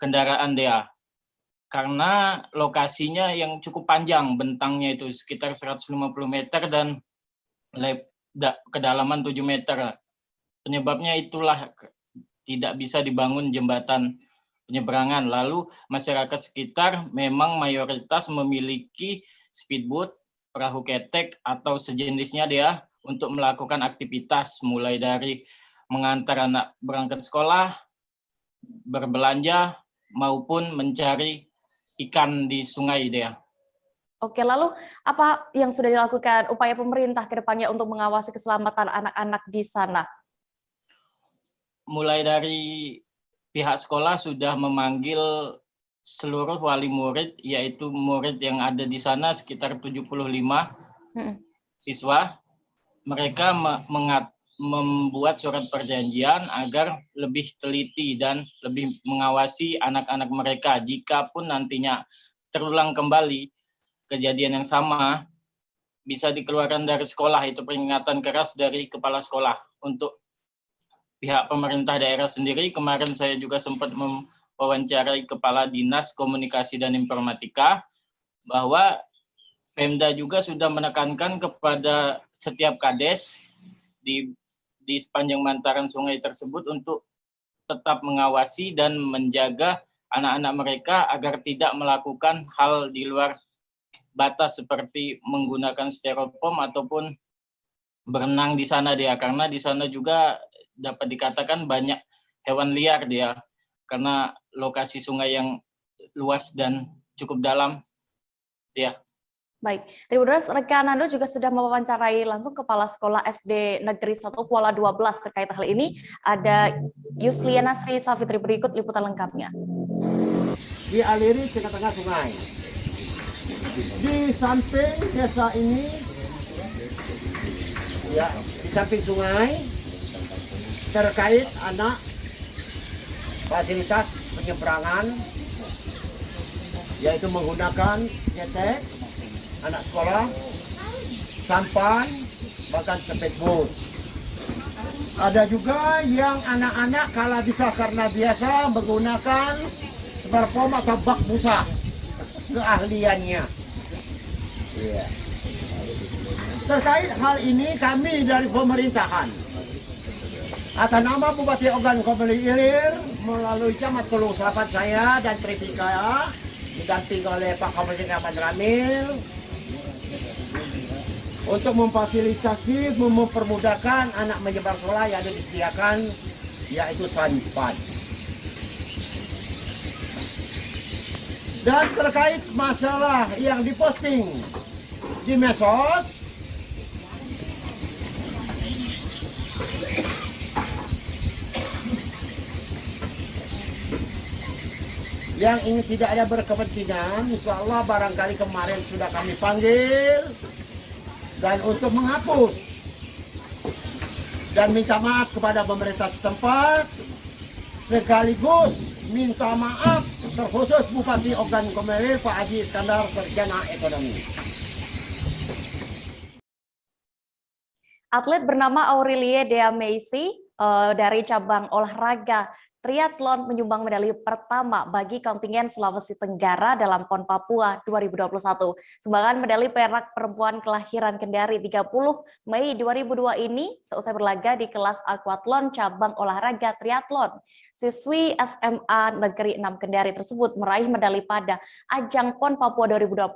kendaraan, Dea. Karena lokasinya yang cukup panjang, bentangnya itu sekitar 150 meter dan kedalaman 7 meter. Penyebabnya itulah tidak bisa dibangun jembatan penyeberangan. Lalu masyarakat sekitar memang mayoritas memiliki speedboat, perahu ketek atau sejenisnya, dia, untuk melakukan aktivitas mulai dari mengantar anak berangkat sekolah, berbelanja maupun mencari ikan di sungai, dia. Oke, lalu apa yang sudah dilakukan upaya pemerintah ke depannya untuk mengawasi keselamatan anak-anak di sana? Mulai dari pihak sekolah sudah memanggil seluruh wali murid, yaitu murid yang ada di sana sekitar 75 siswa. Mereka membuat surat perjanjian agar lebih teliti dan lebih mengawasi anak-anak mereka. Jika pun nantinya terulang kembali kejadian yang sama, bisa dikeluarkan dari sekolah. Itu peringatan keras dari kepala sekolah. Untuk pihak pemerintah daerah sendiri, kemarin saya juga sempat mewawancarai Kepala Dinas Komunikasi dan Informatika, bahwa Pemda juga sudah menekankan kepada setiap kades di sepanjang bantaran sungai tersebut untuk tetap mengawasi dan menjaga anak-anak mereka agar tidak melakukan hal di luar batas seperti menggunakan styrofoam ataupun berenang di sana dia, karena di sana juga dapat dikatakan banyak hewan liar dia, karena lokasi sungai yang luas dan cukup dalam dia. Baik, Tribuners, rekan Nando juga sudah mewawancarai langsung Kepala Sekolah SD Negeri 1 Kuala 12 terkait hal ini. Ada Yusliana Sri Safitri, berikut liputan lengkapnya. Dialiri ke tengah sungai. Di samping desa ini, ya, di samping sungai, terkait anak fasilitas penyeberangan, yaitu menggunakan jetek, anak sekolah, sampan, bahkan speedboat. Ada juga yang anak-anak kalau bisa karena biasa menggunakan styrofoam atau bak busa, keahliannya. Yeah. Terkait hal ini kami dari pemerintahan atas nama Bupati Ogan Komering Ilir melalui Camat Tulung Selatan saya dan Tripika didampingi oleh Pak Kapolres Ahmad Ramil untuk memfasilitasi, mempermudahkan anak menyebar sekolah yang disediakan, yaitu sampan. Dan terkait masalah yang diposting di medsos, yang ini tidak ada berkepentingan, insya Allah barangkali kemarin sudah kami panggil dan untuk menghapus dan minta maaf kepada pemerintah setempat, sekaligus minta maaf terkhusus Bupati Ogan Komering Pak Haji Iskandar Sarjana Ekonomi. Atlet bernama Aurelie Dea Meisi dari cabang olahraga triathlon menyumbang medali pertama bagi kontingen Sulawesi Tenggara dalam PON Papua 2021. Sumbangan medali perak perempuan kelahiran Kendari 30 Mei 2002 ini seusai berlaga di kelas aquathlon cabang olahraga triathlon. Siswi SMA Negeri 6 Kendari tersebut meraih medali pada ajang PON Papua 2021,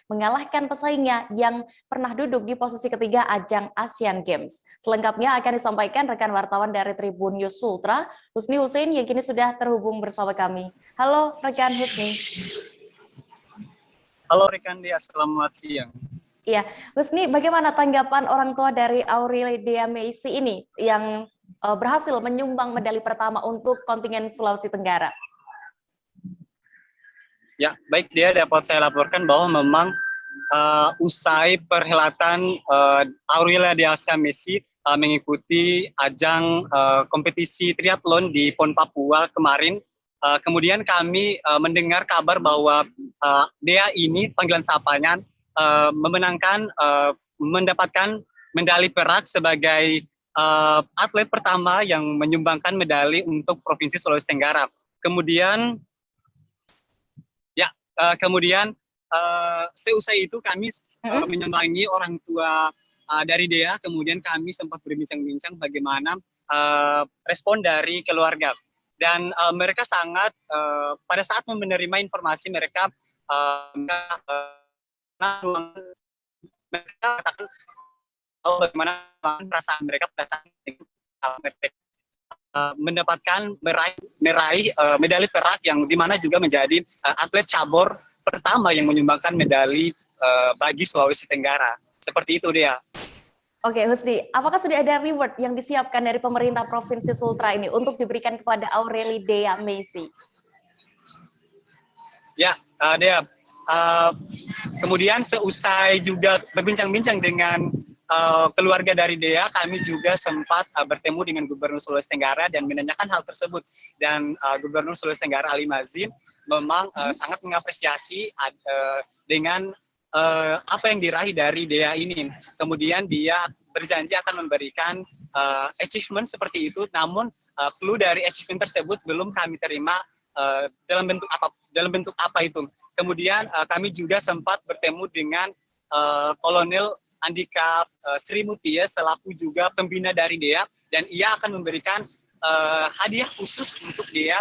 mengalahkan pesaingnya yang pernah duduk di posisi ketiga ajang Asian Games. Selengkapnya akan disampaikan rekan wartawan dari Tribun News Ultra, Husni Hussein, yang kini sudah terhubung bersama kami. Halo rekan Husni. Halo rekan Dia, selamat siang. Iya, Husni, bagaimana tanggapan orang tua dari Aurelie Dea Meisi ini yang berhasil menyumbang medali pertama untuk kontingen Sulawesi Tenggara? Ya, baik, Dia, dapat saya laporkan bahwa memang usai perhelatan Aurelie Dea Meisi mengikuti ajang kompetisi triathlon di PON Papua kemarin, kemudian kami mendengar kabar bahwa Dea ini, panggilan sapanya, mendapatkan medali perak sebagai atlet pertama yang menyumbangkan medali untuk Provinsi Sulawesi Tenggara. Kemudian, seusai itu kami menyambangi orang tua dari Dea, kemudian kami sempat berbincang-bincang bagaimana respon dari keluarga. Dan mereka sangat, pada saat menerima informasi mereka katakan bagaimana perasaan mereka pada saat mendapatkan meraih medali perak, yang dimana juga menjadi atlet cabur pertama yang menyumbangkan medali bagi Sulawesi Tenggara. Seperti itu dia. Oke, Husni, apakah sudah ada reward yang disiapkan dari pemerintah Provinsi Sultra ini untuk diberikan kepada Aurelie Dea Meisi? Ya, Dea. Kemudian seusai juga berbincang-bincang dengan keluarga dari Dea, kami juga sempat bertemu dengan Gubernur Sulawesi Tenggara dan menanyakan hal tersebut. Dan Gubernur Sulawesi Tenggara Ali Mazin memang sangat mengapresiasi dengan apa yang diraih dari Dea ini. Kemudian dia berjanji akan memberikan achievement seperti itu, namun clue dari achievement tersebut belum kami terima dalam bentuk apa itu. Kemudian kami juga sempat bertemu dengan Kolonel Andika Sri Mutia selaku juga pembina dari Dea, dan ia akan memberikan hadiah khusus untuk Dea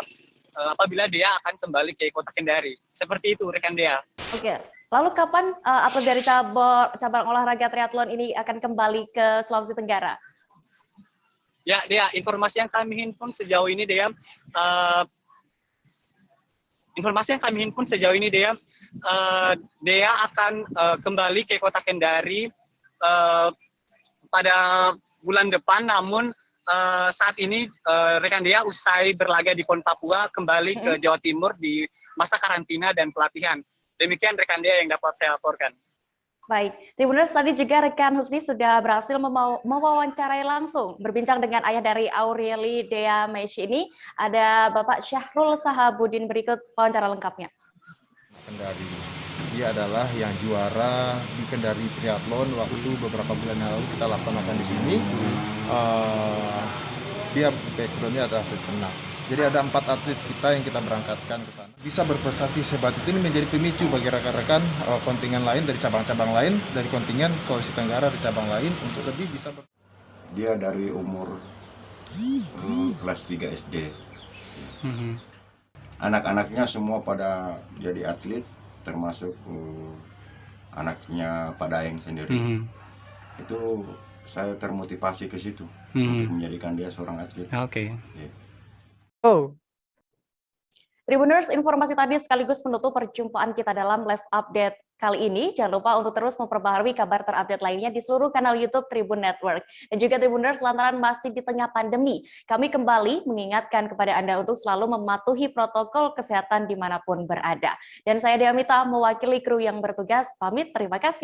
apabila Dea akan kembali ke Kota Kendari. Seperti itu rekan Dea. Oke, Lalu kapan atlet dari cabang olahraga triathlon ini akan kembali ke Sulawesi Tenggara? Ya, Dea, informasi yang kami himpun sejauh ini, Dea, Dea akan kembali ke Kota Kendari pada bulan depan, namun saat ini rekan Dea usai berlaga di PON Papua kembali ke Jawa Timur di masa karantina dan pelatihan. Demikian rekan Dea yang dapat saya laporkan. Baik, Tribuners, tadi juga rekan Husni sudah berhasil mewawancarai langsung berbincang dengan ayah dari Aureli Dea Meshi ini. Ada Bapak Syahrul Sahabudin, berikut wawancara lengkapnya. Kendari, dia adalah yang juara di Kendari Triathlon waktu beberapa bulan yang lalu kita laksanakan di sini. Dia backgroundnya adalah atlet renang. Jadi ada 4 atlet kita yang kita berangkatkan ke sana. Bisa berprestasi sehebat itu ini menjadi pemicu bagi rekan-rekan kontingen lain dari cabang-cabang lain, dari kontingen Sulawesi Tenggara dari cabang lain untuk lebih bisa Dia dari umur kelas 3 SD. Anak-anaknya semua pada jadi atlet, termasuk anaknya Pak Daeng sendiri. Itu saya termotivasi ke situ untuk menjadikan dia seorang atlet. Tribuners, informasi tadi sekaligus menutup perjumpaan kita dalam live update kali ini. Jangan lupa untuk terus memperbaharui kabar terupdate lainnya di seluruh kanal YouTube Tribun Network. Dan juga Tribuners, lantaran masih di tengah pandemi, kami kembali mengingatkan kepada Anda untuk selalu mematuhi protokol kesehatan dimanapun berada. Dan saya Dea Mita, mewakili kru yang bertugas, pamit, terima kasih.